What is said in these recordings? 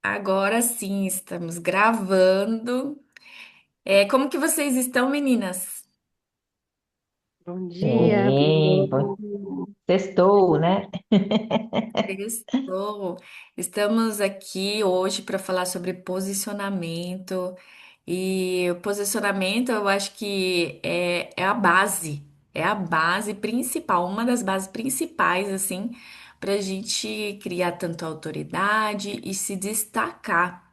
Agora sim, estamos gravando. Como que vocês estão, meninas? Bom dia, Bem, sextou, né? Sextou. Estamos aqui hoje para falar sobre posicionamento. E o posicionamento eu acho que é a base principal, uma das bases principais, assim, para a gente criar tanto autoridade e se destacar.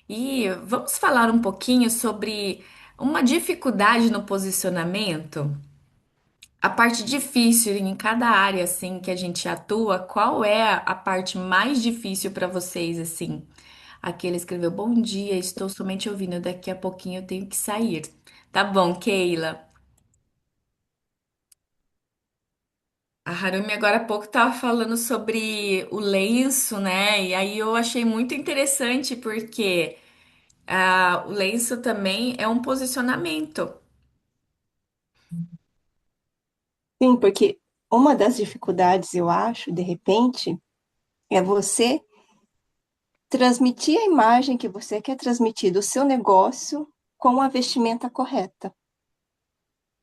E vamos falar um pouquinho sobre uma dificuldade no posicionamento? A parte difícil em cada área assim que a gente atua, qual é a parte mais difícil para vocês assim? Aquele escreveu: "Bom dia, estou somente ouvindo, daqui a pouquinho eu tenho que sair." Tá bom, Keila. A Harumi agora há pouco estava falando sobre o lenço, né? E aí eu achei muito interessante porque o lenço também é um posicionamento. Sim, porque uma das dificuldades, eu acho, de repente, é você transmitir a imagem que você quer transmitir do seu negócio com a vestimenta correta,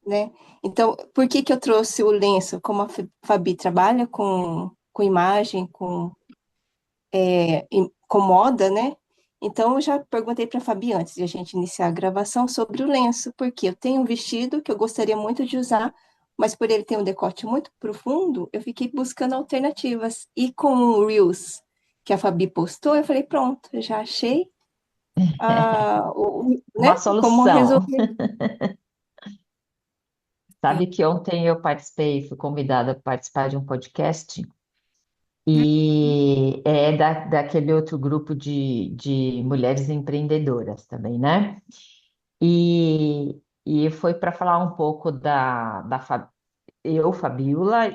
né? Então, por que que eu trouxe o lenço? Como a Fabi trabalha com imagem, com moda, né? Então, eu já perguntei para a Fabi antes de a gente iniciar a gravação sobre o lenço, porque eu tenho um vestido que eu gostaria muito de usar, mas por ele ter um decote muito profundo, eu fiquei buscando alternativas. E com o Reels que a Fabi postou, eu falei, pronto, eu já achei Uma né, como solução. resolver. Sim. Sabe que ontem eu participei, fui convidada para participar de um podcast e é daquele outro grupo de mulheres empreendedoras também, né? E foi para falar um pouco eu, Fabiola,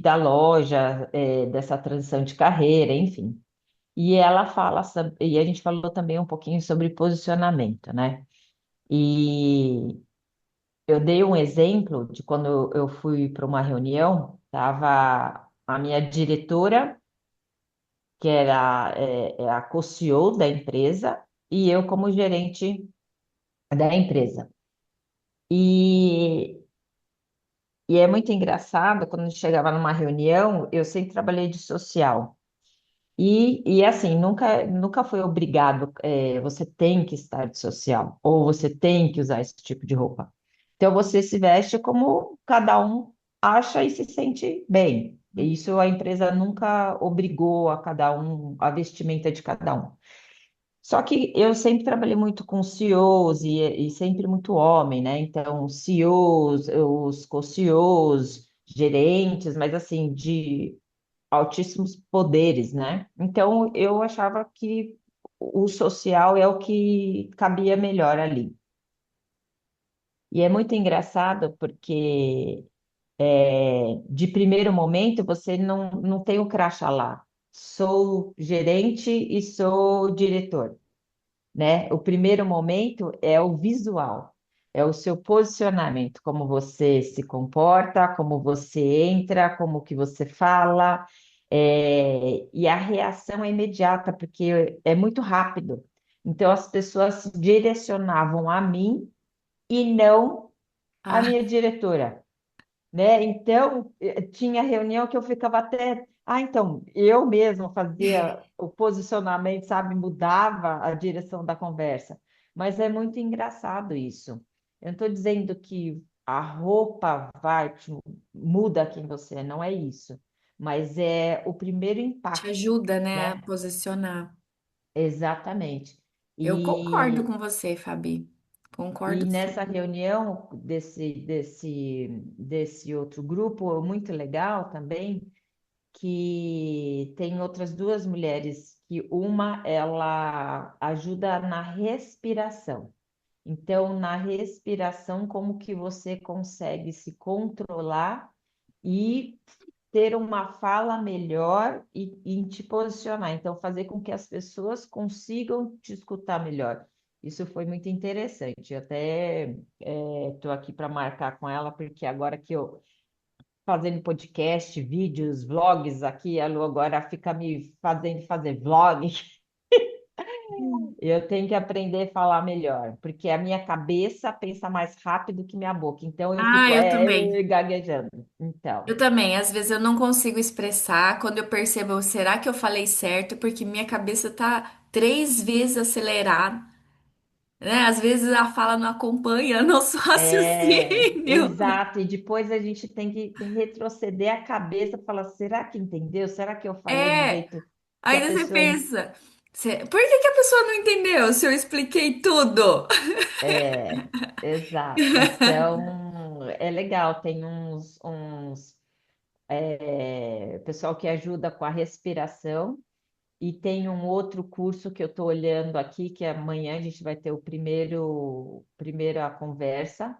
da loja, dessa transição de carreira, enfim. E ela fala, e a gente falou também um pouquinho sobre posicionamento, né? E eu dei um exemplo de quando eu fui para uma reunião, estava a minha diretora, que é a co-CEO da empresa, e eu como gerente da empresa. E E é muito engraçado, quando a gente chegava numa reunião, eu sempre trabalhei de social. E assim, nunca foi obrigado, você tem que estar de social, ou você tem que usar esse tipo de roupa. Então, você se veste como cada um acha e se sente bem. E isso a empresa nunca obrigou a cada um, a vestimenta de cada um. Só que eu sempre trabalhei muito com CEOs e sempre muito homem, né? Então, CEOs, os co-CEOs, gerentes, mas assim, de altíssimos poderes, né? Então, eu achava que o social é o que cabia melhor ali. E é muito engraçado porque, de primeiro momento, você não tem o crachá lá. Sou gerente e sou diretor, né? O primeiro momento é o visual, é o seu posicionamento, como você se comporta, como você entra, como que você fala, e a reação é imediata, porque é muito rápido. Então, as pessoas se direcionavam a mim e não à Ah, minha diretora, né? Então, tinha reunião que eu ficava até. Ah, então, eu mesma fazia o posicionamento, sabe? Mudava a direção da conversa. Mas é muito engraçado isso. Eu não estou dizendo que a roupa muda quem você é, não é isso. Mas é o primeiro te impacto, ajuda, né, a né? posicionar. Exatamente. Eu concordo E, com você, Fabi. e Concordo nessa super. reunião desse outro grupo, muito legal também, que tem outras duas mulheres, que uma ela ajuda na respiração. Então, na respiração, como que você consegue se controlar e ter uma fala melhor e te posicionar. Então, fazer com que as pessoas consigam te escutar melhor. Isso foi muito interessante. Eu até estou aqui para marcar com ela, porque agora que eu fazendo podcast, vídeos, vlogs aqui, a Lu agora fica me fazendo fazer vlog. E eu tenho que aprender a falar melhor, porque a minha cabeça pensa mais rápido que minha boca. Então eu Ah, fico eu também. gaguejando. Então, Eu também. Às vezes eu não consigo expressar. Quando eu percebo, será que eu falei certo? Porque minha cabeça tá 3 vezes acelerada, né? Às vezes a fala não acompanha nosso raciocínio. exato. E depois a gente tem que retroceder a cabeça para falar: será que entendeu? Será que eu falei do É. jeito que a Ainda você pessoa. pensa, por que que a pessoa não entendeu se eu expliquei tudo? Exato. Então, é legal. Tem pessoal que ajuda com a respiração. E tem um outro curso que eu estou olhando aqui, que amanhã a gente vai ter o primeira conversa,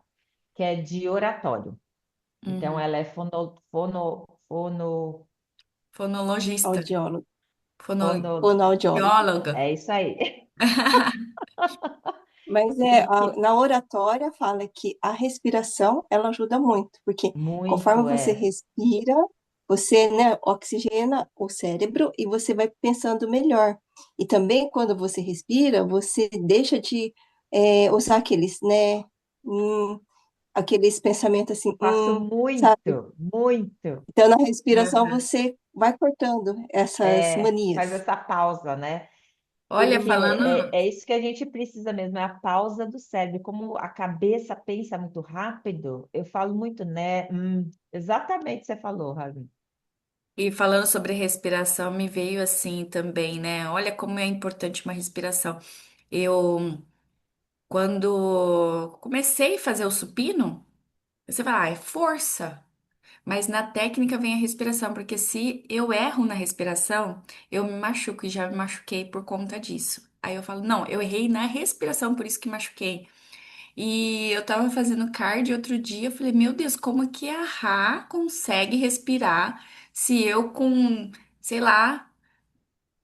que é de oratório. Então, Uhum. ela é Fonologista, Audiólogo, fono, fonoaudiólogo. fonoaudióloga. é isso aí. Mas Porque na oratória fala que a respiração ela ajuda muito, porque conforme muito você respira, você, né, oxigena o cérebro e você vai pensando melhor. E também quando você respira, você deixa de usar aqueles, né, hum, aqueles pensamentos assim, faço sabe? muito, muito. Então na respiração você vai cortando essas Faz manias. essa pausa, né? Olha, Porque falando, é isso que a gente precisa mesmo, é a pausa do cérebro. Como a cabeça pensa muito rápido, eu falo muito, né? Exatamente o que você falou, Ravi. e falando sobre respiração, me veio assim também, né? Olha como é importante uma respiração. Eu, quando comecei a fazer o supino, você fala, ah, é força. Mas na técnica vem a respiração, porque se eu erro na respiração, eu me machuco e já me machuquei por conta disso. Aí eu falo, não, eu errei na respiração, por isso que machuquei. E eu tava fazendo cardio outro dia, eu falei, meu Deus, como que a Rá consegue respirar se eu com, sei lá,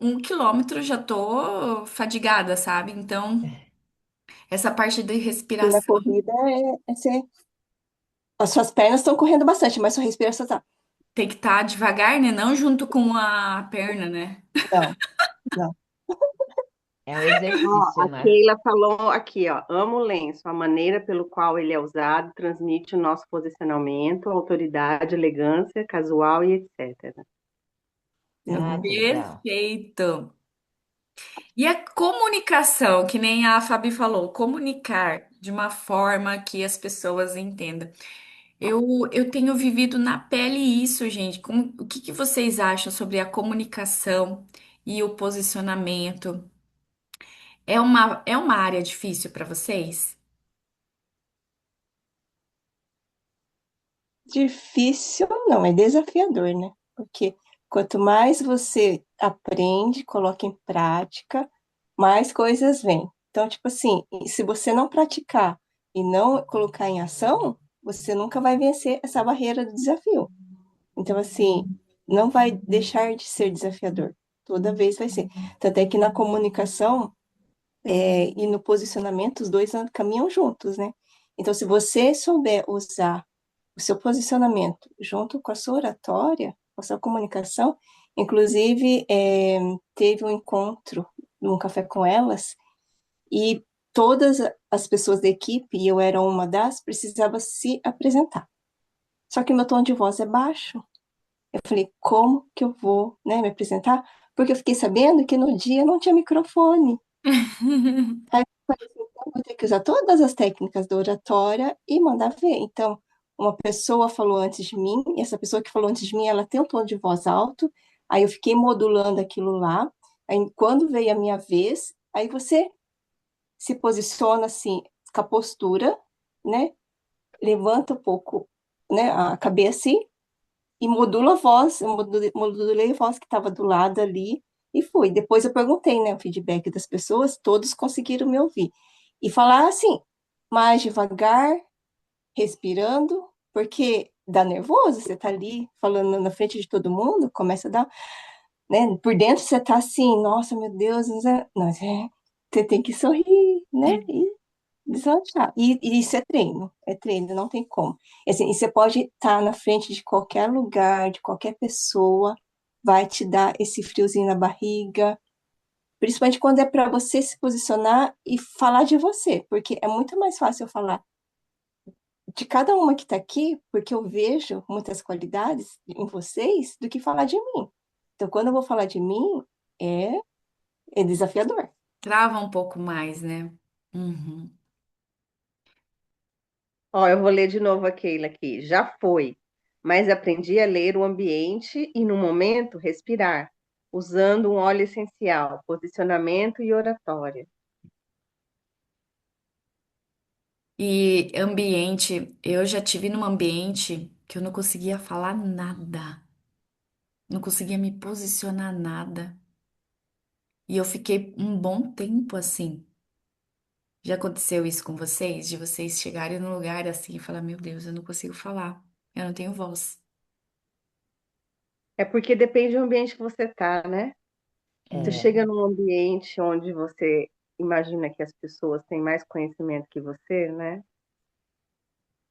1 quilômetro já tô fadigada, sabe? Então, essa parte de E na respiração corrida as suas pernas estão correndo bastante, mas sua respiração tá. tem que estar devagar, né? Não junto com a perna, né? Não, não. É um Ó, exercício, a né? Keila falou aqui, ó, amo o lenço, a maneira pelo qual ele é usado transmite o nosso posicionamento, autoridade, elegância, casual e etc. Ah, Uhum. que legal. Perfeito. E a comunicação, que nem a Fabi falou, comunicar de uma forma que as pessoas entendam. Eu tenho vivido na pele isso, gente. O que que vocês acham sobre a comunicação e o posicionamento? É uma área difícil para vocês? Difícil não, é desafiador, né? Porque quanto mais você aprende, coloca em prática, mais coisas vêm. Então, tipo assim, e se você não praticar e não colocar em ação, você nunca vai vencer essa barreira do desafio. Então, assim, não vai deixar de ser desafiador. Toda vez vai ser. Tanto é que na comunicação, e no posicionamento, os dois caminham juntos, né? Então, se você souber usar o seu posicionamento junto com a sua oratória, com a sua comunicação, inclusive, teve um encontro num café com elas, e todas as pessoas da equipe, e eu era uma das, precisava se apresentar. Só que meu tom de voz é baixo. Eu falei, como que eu vou, né, me apresentar? Porque eu fiquei sabendo que no dia não tinha microfone. Aí eu falei assim, então, eu vou ter que usar todas as técnicas da oratória e mandar ver. Então, uma pessoa falou antes de mim, e essa pessoa que falou antes de mim, ela tem um tom de voz alto, aí eu fiquei modulando aquilo lá. Aí, quando veio a minha vez, aí você se posiciona assim, com a postura, né? Levanta um pouco, né, a cabeça e modula a voz, eu modulei a voz que estava do lado ali e fui. Depois eu perguntei, né, o feedback das pessoas, todos conseguiram me ouvir. E falar assim, mais devagar, respirando, porque dá nervoso, você tá ali falando na frente de todo mundo, começa a dar, né, por dentro você tá assim, nossa, meu Deus, não, você tem que sorrir, né, e deslanchar. E isso é treino, não tem como. Assim, e você pode estar na frente de qualquer lugar, de qualquer pessoa, vai te dar esse friozinho na barriga, Principalmente quando é para você se posicionar e falar de você, porque é muito mais fácil eu falar de cada uma que está aqui, porque eu vejo muitas qualidades em vocês, do que falar de mim. Então, quando eu vou falar de mim, é, é desafiador. Trava um pouco mais, né? Uhum. Ó, eu vou ler de novo a Keila aqui. Já foi, mas aprendi a ler o ambiente e, no momento, respirar, usando um óleo essencial, posicionamento e oratória. E ambiente, eu já tive num ambiente que eu não conseguia falar nada, não conseguia me posicionar nada. E eu fiquei um bom tempo assim. Já aconteceu isso com vocês? De vocês chegarem num lugar assim e falar: Meu Deus, eu não consigo falar, eu não tenho voz. É porque depende do ambiente que você tá, né? Você É, Hum. chega num ambiente onde você imagina que as pessoas têm mais conhecimento que você, né?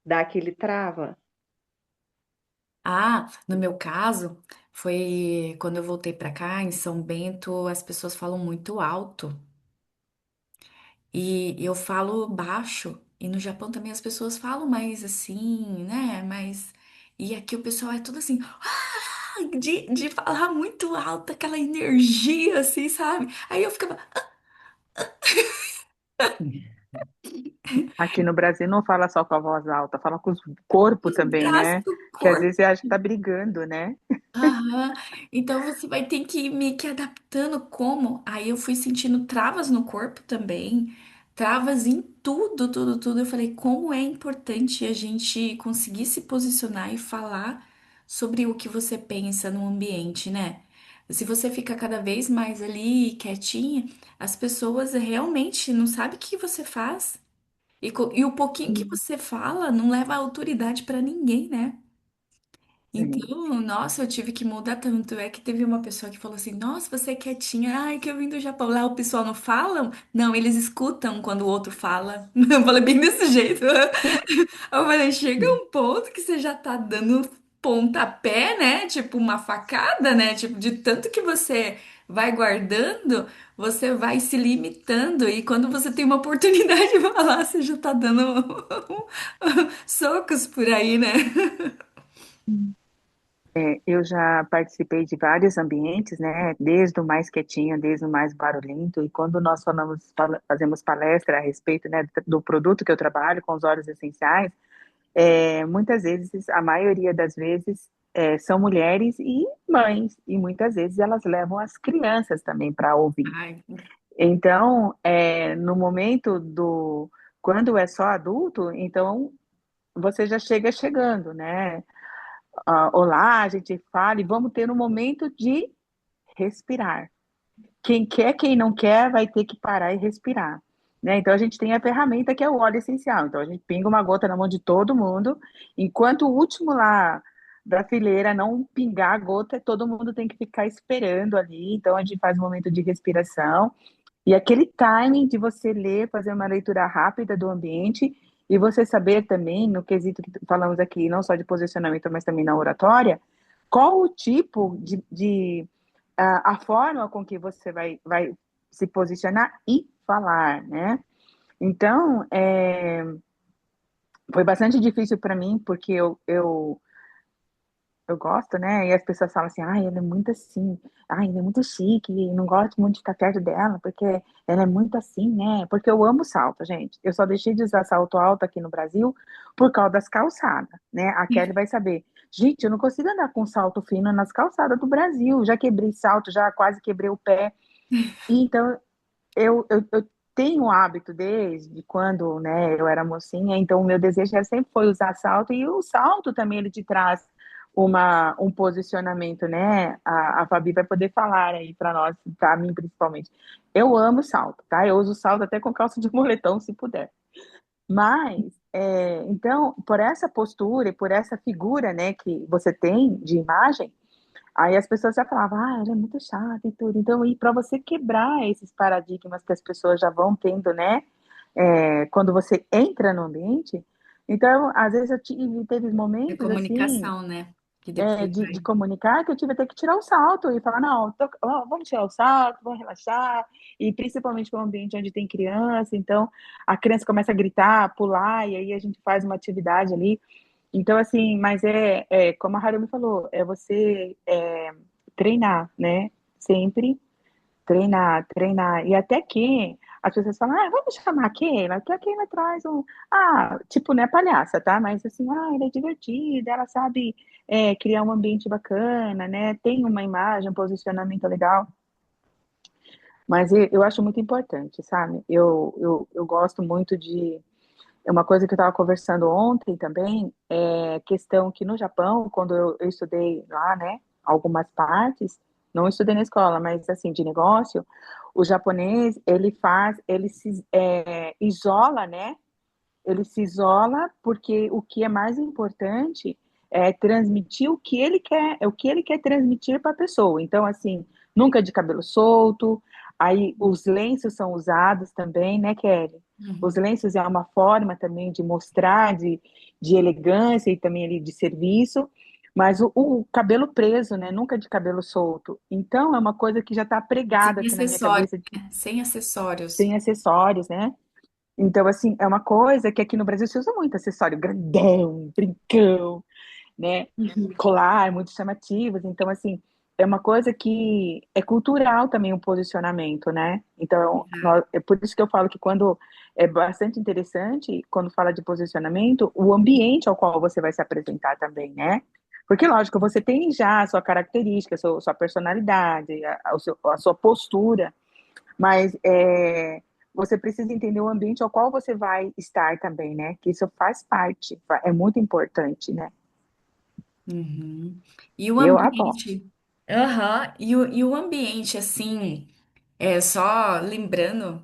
Dá aquele trava. Ah, no meu caso, foi quando eu voltei pra cá, em São Bento, as pessoas falam muito alto. E eu falo baixo. E no Japão também as pessoas falam mais assim, né? Mas. E aqui o pessoal é tudo assim, de falar muito alto, aquela energia, assim, sabe? Aí eu ficava, Aqui no Brasil não fala só com a voz alta, fala com o corpo os também, braços né? do Que às corpo. vezes você acha que tá brigando, né? Aham. Então você vai ter que ir meio que adaptando como. Aí eu fui sentindo travas no corpo também, travas em tudo, tudo, tudo. Eu falei, como é importante a gente conseguir se posicionar e falar sobre o que você pensa no ambiente, né? Se você fica cada vez mais ali quietinha, as pessoas realmente não sabem o que você faz. E o pouquinho que Sim, você fala não leva autoridade pra ninguém, né? sim. Então, nossa, eu tive que mudar tanto. É que teve uma pessoa que falou assim: Nossa, você é quietinha. Ai, que eu vim do Japão. Lá o pessoal não falam? Não, eles escutam quando o outro fala. Eu falei bem desse jeito. Eu falei: Chega um ponto que você já tá dando pontapé, né? Tipo uma facada, né? Tipo, de tanto que você vai guardando, você vai se limitando. E quando você tem uma oportunidade de falar, você já tá dando socos por aí, né? Eu já participei de vários ambientes, né? Desde o mais quietinho, desde o mais barulhento. E quando nós fazemos palestra a respeito, né, do produto que eu trabalho, com os óleos essenciais, muitas vezes, a maioria das vezes, são mulheres e mães. E muitas vezes elas levam as crianças também para ouvir. Ai, Então, no momento quando é só adulto, então você já chega chegando, né? Olá, a gente fala e vamos ter um momento de respirar. Quem quer, quem não quer, vai ter que parar e respirar. Né? Então, a gente tem a ferramenta que é o óleo essencial. Então, a gente pinga uma gota na mão de todo mundo, enquanto o último lá da fileira não pingar a gota, todo mundo tem que ficar esperando ali. Então, a gente faz um momento de respiração e aquele timing de você ler, fazer uma leitura rápida do ambiente e você saber também, no quesito que falamos aqui, não só de posicionamento, mas também na oratória, qual o tipo a forma com que você vai se posicionar e falar, né? Então, foi bastante difícil para mim, porque eu gosto, né? E as pessoas falam assim, ai, ela é muito assim, ai, ela é muito chique, não gosto muito de ficar perto dela, porque ela é muito assim, né? Porque eu amo salto, gente. Eu só deixei de usar salto alto aqui no Brasil por causa das calçadas, né? A Kelly vai saber. Gente, eu não consigo andar com salto fino nas calçadas do Brasil. Já quebrei salto, já quase quebrei o pé. E então, eu tenho o hábito desde quando, né, eu era mocinha, então o meu desejo sempre foi usar salto, e o salto também ele te traz um posicionamento, né? A Fabi vai poder falar aí para nós, para mim principalmente. Eu amo salto, tá? Eu uso salto até com calça de moletom, se puder. Mas, então, por essa postura e por essa figura, né, que você tem de imagem, aí as pessoas já falavam, ah, ela é muito chata e tudo. Então, e para você quebrar esses paradigmas que as pessoas já vão tendo, né? Quando você entra no ambiente, então, às vezes teve é momentos assim, comunicação, né? Que depois de vai. comunicar, que eu tive até que tirar o salto e falar, não, vamos tirar o salto, vamos relaxar, e principalmente para um ambiente onde tem criança, então a criança começa a gritar, pular, e aí a gente faz uma atividade ali. Então, assim, mas como a Harumi falou, é você treinar, né? Sempre treinar, treinar. E até que as pessoas falam, vamos chamar a Keila, que a Keila traz um. Ah, tipo, não é palhaça, tá? Mas assim, ela é divertida, ela sabe criar um ambiente bacana, né? Tem uma imagem, um posicionamento legal. Mas eu acho muito importante, sabe? Eu gosto muito de. É uma coisa que eu estava conversando ontem também, é questão que no Japão, quando eu estudei lá, né, algumas partes, não estudei na escola, mas assim, de negócio, o japonês, ele se isola, né, ele se isola porque o que é mais importante é transmitir o que ele quer transmitir para a pessoa. Então, assim, nunca de cabelo solto, aí os lenços são usados também, né, Kelly? Os Uhum. lenços é uma forma também de mostrar de elegância e também ali de serviço, mas o cabelo preso, né? Nunca de cabelo solto. Então, é uma coisa que já está pregada Sem assim na minha acessórios, cabeça, né? Sem acessórios. sem acessórios, né? Então, assim, é uma coisa que aqui no Brasil se usa muito, acessório grandão, brincão, né? Colar, muito chamativos. Então, assim, é uma coisa que é cultural também o posicionamento, né? Então, é por isso que eu falo que quando é bastante interessante, quando fala de posicionamento, o ambiente ao qual você vai se apresentar também, né? Porque, lógico, você tem já a sua característica, a sua personalidade, a sua postura, mas você precisa entender o ambiente ao qual você vai estar também, né? Que isso faz parte, é muito importante, né? Uhum. E o Eu adoro. ambiente. Aham. E o ambiente, assim, só lembrando,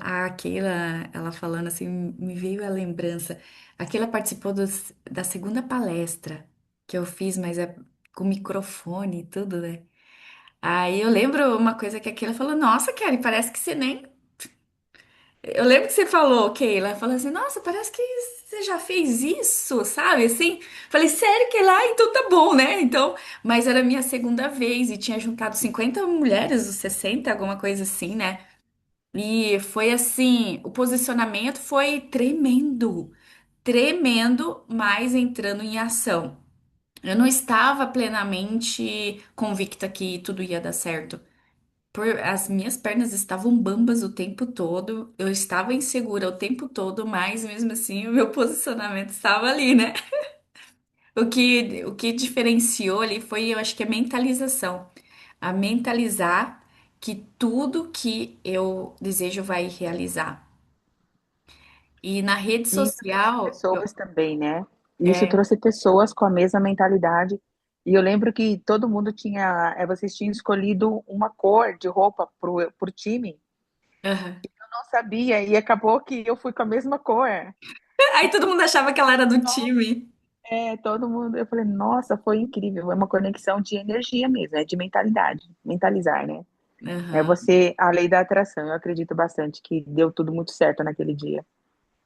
a Keila, ela falando assim, me veio a lembrança. A Keila participou da segunda palestra que eu fiz, mas é com microfone e tudo, né? Aí eu lembro uma coisa que a Keila falou, nossa, Kelly, parece que você nem. Eu lembro que você falou, Keila, falou assim, nossa, parece que você já fez isso, sabe? Assim, falei, sério, Keila? Então tá bom, né? Então, mas era a minha segunda vez e tinha juntado 50 mulheres, ou 60, alguma coisa assim, né? E foi assim, o posicionamento foi tremendo, tremendo, mas entrando em ação. Eu não estava plenamente convicta que tudo ia dar certo. As minhas pernas estavam bambas o tempo todo, eu estava insegura o tempo todo, mas mesmo assim o meu posicionamento estava ali, né? O que diferenciou ali foi, eu acho que a mentalização. A mentalizar que tudo que eu desejo vai realizar. E na rede E isso trouxe social, pessoas também, né? E isso é, trouxe pessoas com a mesma mentalidade. E eu lembro que todo mundo vocês tinham escolhido uma cor de roupa pro time. aham. Eu não sabia, e acabou que eu fui com a mesma cor. Aí todo mundo achava que ela era do time. Todo mundo. Eu falei, nossa, foi incrível. É uma conexão de energia mesmo, é de mentalidade, mentalizar, né? É Aham. você, a lei da atração. Eu acredito bastante que deu tudo muito certo naquele dia.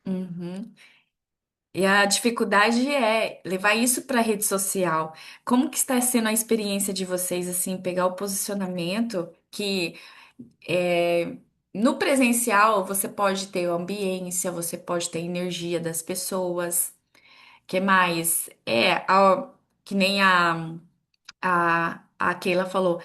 Uhum. E a dificuldade é levar isso para a rede social. Como que está sendo a experiência de vocês, assim, pegar o posicionamento que no presencial você pode ter ambiência, você pode ter energia das pessoas. Que mais? Que nem a Keila falou,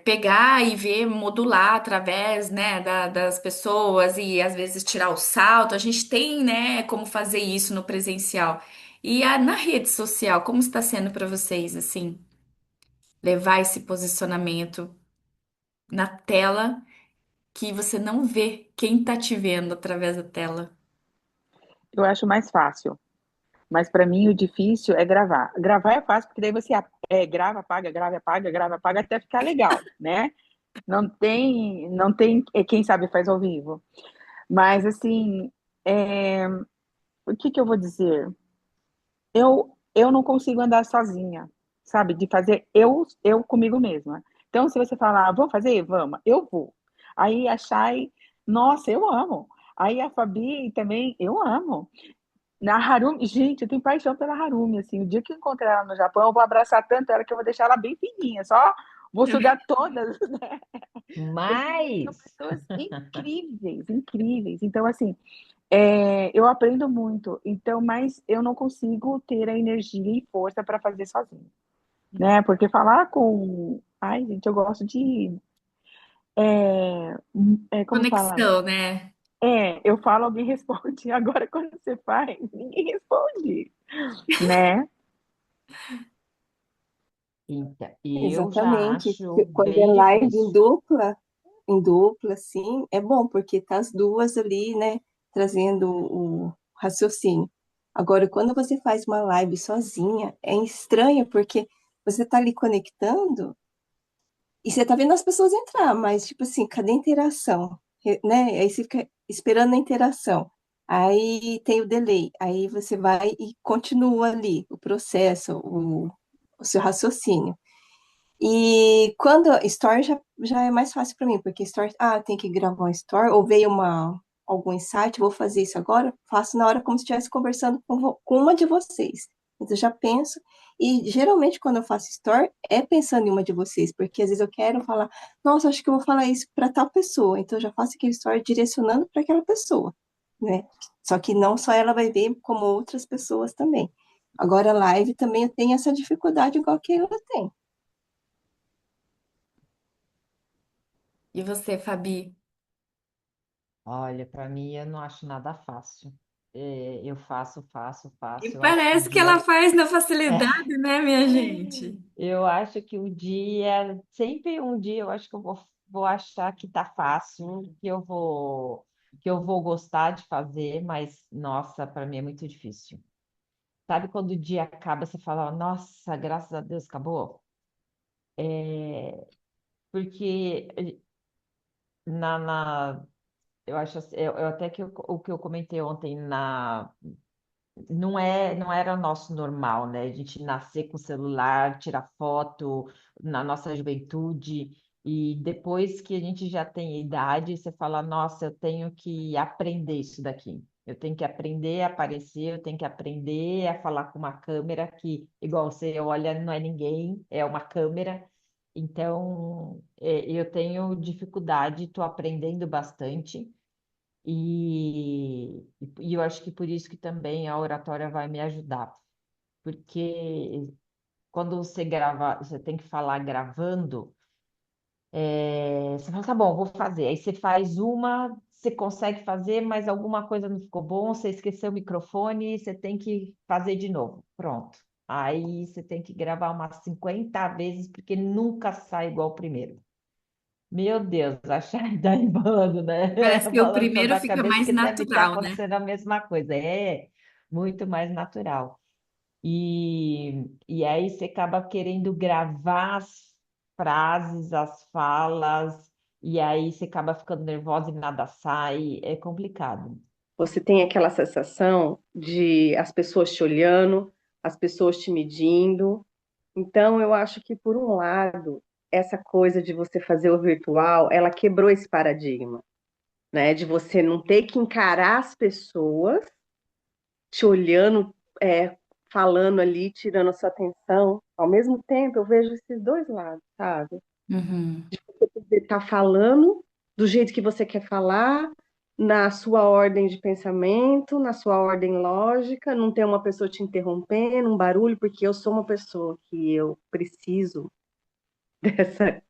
pegar e ver, modular através, né, das pessoas e às vezes tirar o salto. A gente tem, né, como fazer isso no presencial. E na rede social, como está sendo para vocês, assim, levar esse posicionamento na tela que você não vê quem tá te vendo através da tela? Eu acho mais fácil. Mas para mim o difícil é gravar. Gravar é fácil, porque daí você grava, apaga, grava, apaga, até ficar legal, né? Não tem, quem sabe faz ao vivo. Mas assim, é, o que que eu vou dizer? Eu não consigo andar sozinha, sabe? De fazer eu comigo mesma. Então, se você falar, vamos fazer? Vamos, eu vou. Aí a Chay, nossa, eu amo. Aí a Fabi também, eu amo. Na Harumi, gente, eu tenho paixão pela Harumi, assim, o dia que eu encontrar ela no Japão, eu vou abraçar tanto ela que eu vou deixar ela bem fininha, só vou sugar todas, né? Porque, gente, são Mas, pessoas incríveis, incríveis. Então, assim, eu aprendo muito, então, mas eu não consigo ter a energia e força para fazer sozinha, né? Porque falar com... Ai, gente, eu gosto de... como fala? Conexão, né? Eu falo, alguém responde. Agora, quando você faz, ninguém responde, né? então, eu já Exatamente. acho Quando é bem live difícil. em dupla, assim, é bom, porque tá as duas ali, né, trazendo o raciocínio. Agora, quando você faz uma live sozinha, é estranho, porque você tá ali conectando e você tá vendo as pessoas entrar, mas, tipo assim, cadê a interação? Né? Aí você fica esperando a interação. Aí tem o delay. Aí você vai e continua ali o processo, o seu raciocínio. E quando Story já é mais fácil para mim, porque Story, tem que gravar um Story, ou veio algum insight, vou fazer isso agora, faço na hora como se estivesse conversando com uma de vocês. Então eu já penso, e geralmente quando eu faço Story, é pensando em uma de vocês, porque às vezes eu quero falar, nossa, acho que eu vou falar isso para tal pessoa, então eu já faço aquele Story direcionando para aquela pessoa, né? Só que não só ela vai ver, como outras pessoas também. Agora, live também eu tenho essa dificuldade igual que ela tem. E você, Fabi? Olha, para mim eu não acho nada fácil. Eu faço, faço, E faço. Eu acho que o parece que ela dia. faz na facilidade, né, minha gente? Eu acho que o dia, sempre um dia, eu acho que eu vou achar que tá fácil, que eu vou gostar de fazer, mas nossa, para mim é muito difícil. Sabe quando o dia acaba, você fala, nossa, graças a Deus acabou? Porque eu acho assim, eu até que o que eu comentei ontem não era o nosso normal, né? A gente nascer com celular, tirar foto na nossa juventude, e depois que a gente já tem idade, você fala, nossa, eu tenho que aprender isso daqui. Eu tenho que aprender a aparecer, eu tenho que aprender a falar com uma câmera que, igual você olha, não é ninguém, é uma câmera. Então, eu tenho dificuldade, estou aprendendo bastante. E eu acho que por isso que também a oratória vai me ajudar, porque quando você grava, você tem que falar gravando, você fala, tá bom, vou fazer. Aí você faz uma, você consegue fazer, mas alguma coisa não ficou bom, você esqueceu o microfone, você tem que fazer de novo. Pronto. Aí você tem que gravar umas 50 vezes, porque nunca sai igual o primeiro. Meu Deus, a Chay tá rimando, né? Parece que o Balançando primeiro a fica cabeça mais que deve estar natural, né? acontecendo a mesma coisa. É muito mais natural. E aí você acaba querendo gravar as frases, as falas, e aí você acaba ficando nervosa e nada sai. É complicado. Você tem aquela sensação de as pessoas te olhando, as pessoas te medindo. Então, eu acho que, por um lado, essa coisa de você fazer o virtual, ela quebrou esse paradigma, né? De você não ter que encarar as pessoas te olhando, falando ali, tirando a sua atenção. Ao mesmo tempo, eu vejo esses dois lados, sabe? Uhum. Você está falando do jeito que você quer falar, na sua ordem de pensamento, na sua ordem lógica, não ter uma pessoa te interrompendo, um barulho, porque eu sou uma pessoa que eu preciso dessa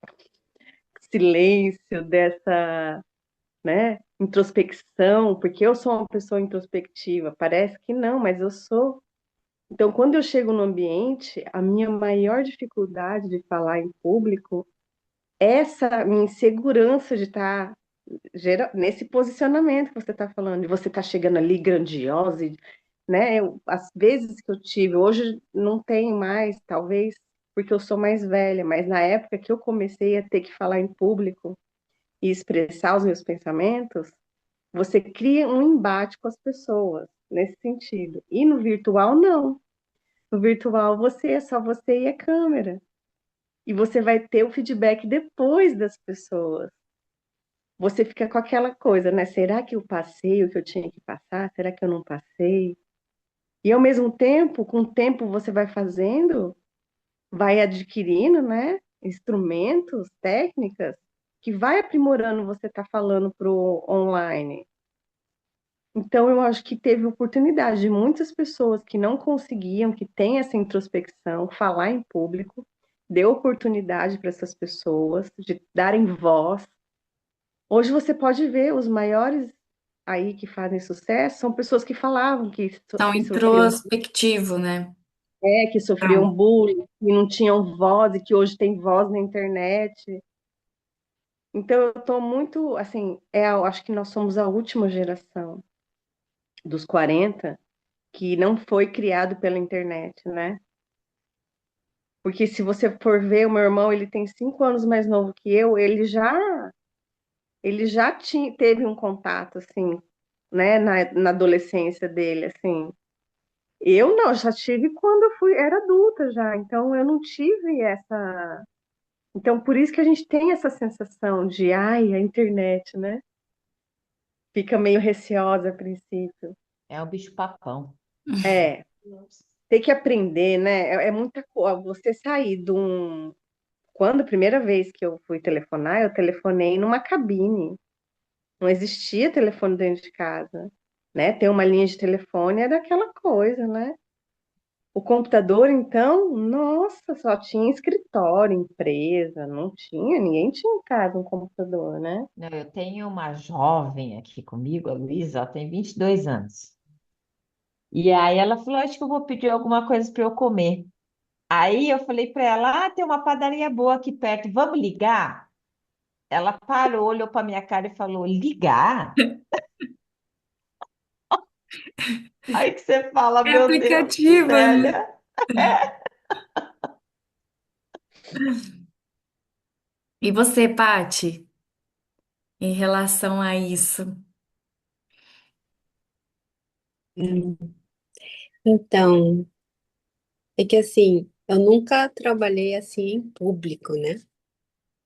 silêncio, dessa, né, introspecção, porque eu sou uma pessoa introspectiva. Parece que não, mas eu sou. Então, quando eu chego no ambiente, a minha maior dificuldade de falar em público é essa minha insegurança de estar nesse posicionamento que você está falando, de você estar chegando ali grandiosa, né? As vezes que eu tive, hoje não tenho mais, talvez porque eu sou mais velha, mas na época que eu comecei a ter que falar em público e expressar os meus pensamentos, você cria um embate com as pessoas nesse sentido. E no virtual, não. No virtual, você é só você e a câmera. E você vai ter o feedback depois das pessoas. Você fica com aquela coisa, né? Será que eu passei o que eu tinha que passar? Será que eu não passei? E ao mesmo tempo, com o tempo você vai fazendo, vai adquirindo, né, instrumentos, técnicas que vai aprimorando você estar falando pro online. Então eu acho que teve oportunidade de muitas pessoas que não conseguiam, que têm essa introspecção, falar em público, deu oportunidade para essas pessoas de darem voz. Hoje você pode ver os maiores aí que fazem sucesso são pessoas que falavam Tão que sofriam, introspectivo, né? que sofriam Não. bullying, que não tinham voz e que hoje tem voz na internet. Então eu estou muito, assim, eu acho que nós somos a última geração dos 40 que não foi criado pela internet, né? Porque se você for ver, o meu irmão, ele tem 5 anos mais novo que eu, ele já teve um contato, assim, né, na adolescência dele, assim. Eu não, já tive quando eu era adulta já, então eu não tive essa. Então, por isso que a gente tem essa sensação de, ai, a internet, né? Fica meio receosa a princípio. É o bicho-papão. É, tem que aprender, né? É muita coisa. Você sair de um. Quando a primeira vez que eu fui telefonar, eu telefonei numa cabine. Não existia telefone dentro de casa, né? Ter uma linha de telefone era aquela coisa, né? O computador, então, nossa, só tinha escritório, empresa, não tinha, ninguém tinha em casa um computador, né? Não, eu tenho uma jovem aqui comigo, a Luísa, ela tem 22 anos. E aí ela falou, acho que eu vou pedir alguma coisa para eu comer. Aí eu falei para ela, tem uma padaria boa aqui perto, vamos ligar? Ela parou, olhou para minha cara e falou, ligar? Aí que você fala, É meu Deus, que aplicativa, né? velha. E você, Pati, em relação a isso? Hum. Então, é que assim, eu nunca trabalhei assim em público, né?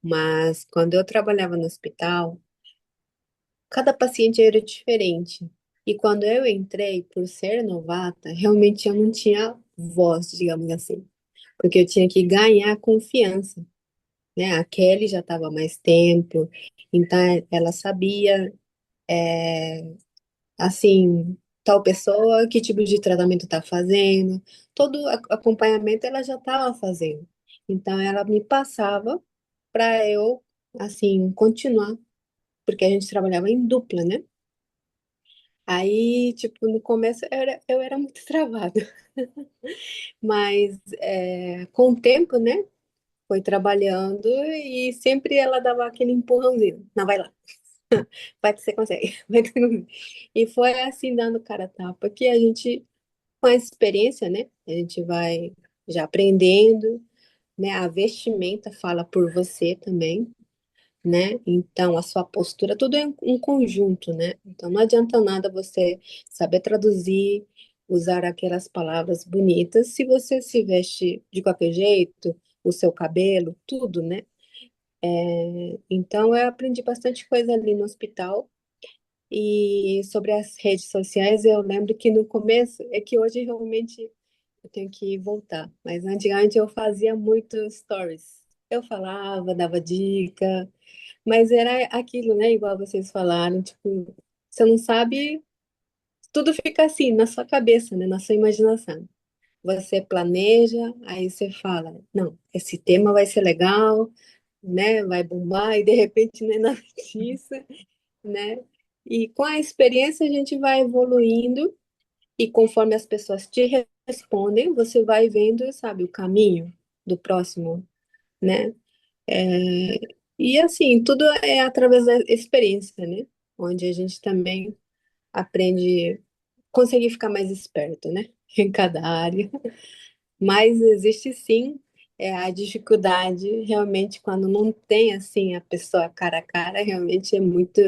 Mas quando eu trabalhava no hospital, cada paciente era diferente. E quando eu entrei, por ser novata, realmente eu não tinha voz, digamos assim, porque eu tinha que ganhar confiança, né? A Kelly já estava há mais tempo, então ela sabia, assim, tal pessoa, que tipo de tratamento está fazendo, todo acompanhamento ela já estava fazendo. Então ela me passava para eu, assim, continuar, porque a gente trabalhava em dupla, né? Aí, tipo, no começo eu era muito travada, mas com o tempo, né? Foi trabalhando e sempre ela dava aquele empurrãozinho. Não, vai lá, vai que você consegue, vai que você consegue. E foi assim, dando cara a tapa, que a gente com a experiência, né? A gente vai já aprendendo, né? A vestimenta fala por você também, né? Então, a sua postura, tudo é um conjunto, né? Então, não adianta nada você saber traduzir, usar aquelas palavras bonitas, se você se veste de qualquer jeito, o seu cabelo, tudo, né? Então, eu aprendi bastante coisa ali no hospital. E sobre as redes sociais, eu lembro que no começo, é que hoje realmente eu tenho que voltar. Mas antigamente eu fazia muito stories. Eu falava, dava dica, mas era aquilo, né? Igual vocês falaram, tipo, você não sabe, tudo fica assim na sua cabeça, né? Na sua imaginação. Você planeja, aí você fala, não, esse tema vai ser legal, né? Vai bombar, e de repente não é nada disso, né? E com a experiência a gente vai evoluindo e conforme as pessoas te respondem, você vai vendo, sabe, o caminho do próximo, né? É, e assim, tudo é através da experiência, né? Onde a gente também aprende, conseguir ficar mais esperto, né? Em cada área. Mas existe sim a dificuldade, realmente, quando não tem assim a pessoa cara a cara, realmente é muito.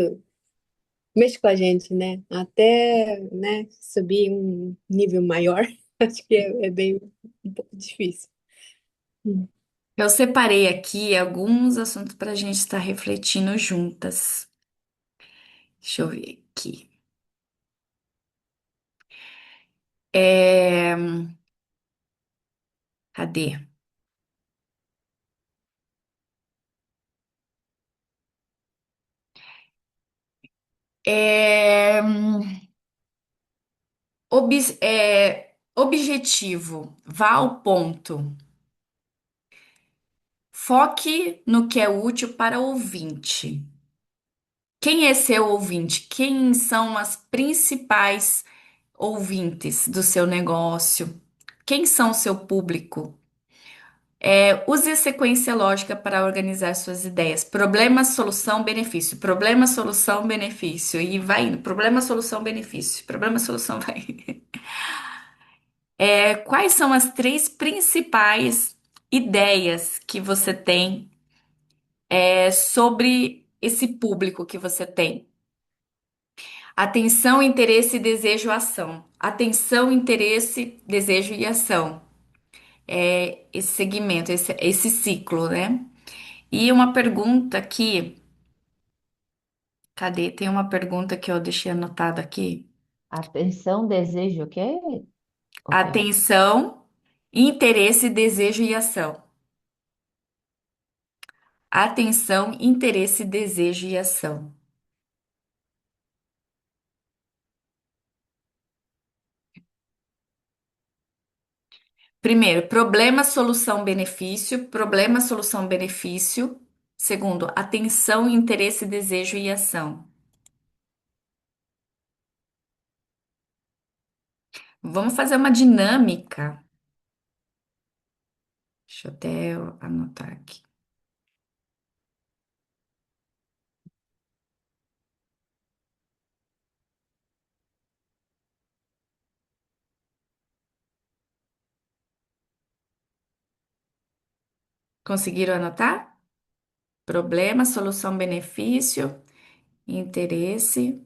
Mexe com a gente, né? Até, né, subir um nível maior, acho que é bem um pouco difícil. Hum. Eu separei aqui alguns assuntos para a gente estar refletindo juntas. Deixa eu ver aqui. É, cadê? É, objetivo, vá ao ponto. Foque no que é útil para o ouvinte. Quem é seu ouvinte? Quem são as principais ouvintes do seu negócio? Quem são o seu público? Use a sequência lógica para organizar suas ideias. Problema, solução, benefício. Problema, solução, benefício. E vai indo. Problema, solução, benefício. Problema, solução, vai. Quais são as três principais ideias que você tem, sobre esse público que você tem? Atenção, interesse, desejo, ação. Atenção, interesse, desejo e ação. Esse segmento, esse ciclo, né? E uma pergunta aqui. Cadê? Tem uma pergunta que eu deixei anotada aqui. Atenção, desejo, o quê? Ok. Atenção, interesse, desejo e ação. Atenção, interesse, desejo e ação. Primeiro, problema, solução, benefício. Problema, solução, benefício. Segundo, atenção, interesse, desejo e ação. Vamos fazer uma dinâmica. Deixa eu até anotar aqui. Conseguiram anotar? Problema, solução, benefício, interesse,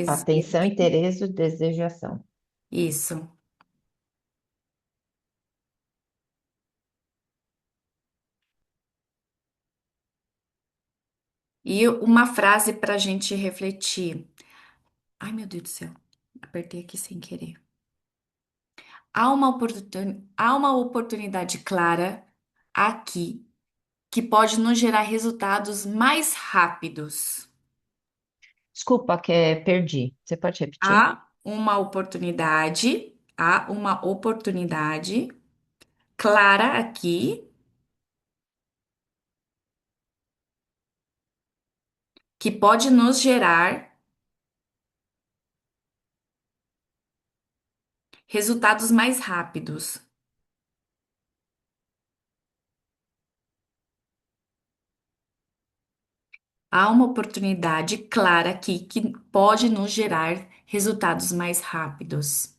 Atenção, desejo. interesse, desejo e ação. Isso. E uma frase para a gente refletir. Ai, meu Deus do céu. Apertei aqui sem querer. Há uma oportunidade clara aqui que pode nos gerar resultados mais rápidos. Desculpa, que perdi. Você pode repetir? Há uma oportunidade clara aqui que pode nos gerar resultados mais rápidos. Há uma oportunidade clara aqui que pode nos gerar resultados mais rápidos.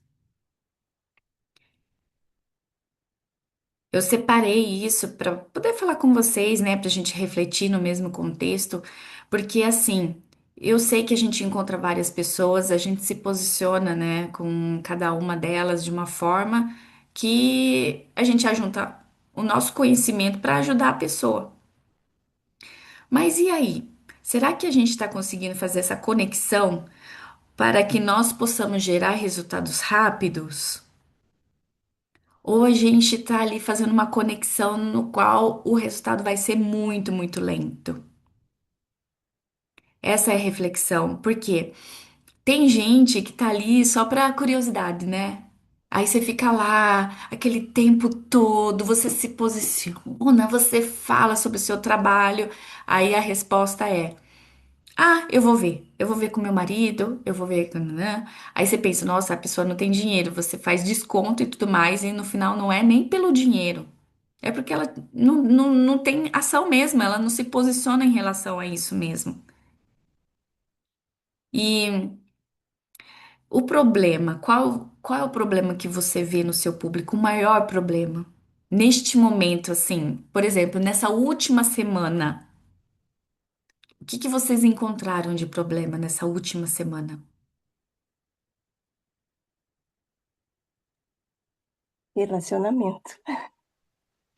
Eu separei isso para poder falar com vocês, né, para a gente refletir no mesmo contexto, porque assim, eu sei que a gente encontra várias pessoas, a gente se posiciona, né, com cada uma delas de uma forma que a gente ajunta o nosso conhecimento para ajudar a pessoa. Mas e aí? Será que a gente está conseguindo fazer essa conexão para que nós possamos gerar resultados rápidos? Ou a gente está ali fazendo uma conexão no qual o resultado vai ser muito, muito lento? Essa é a reflexão, porque tem gente que tá ali só para curiosidade, né? Aí você fica lá aquele tempo todo, você se posiciona, você fala sobre o seu trabalho, aí a resposta é: ah, eu vou ver com meu marido, eu vou ver com. Né? Aí você pensa, nossa, a pessoa não tem dinheiro, você faz desconto e tudo mais, e no final não é nem pelo dinheiro, é porque ela não tem ação mesmo, ela não se posiciona em relação a isso mesmo. E o problema, qual é o problema que você vê no seu público, o maior problema? Neste momento, assim, por exemplo, nessa última semana, o que que vocês encontraram de problema nessa última semana? Relacionamento.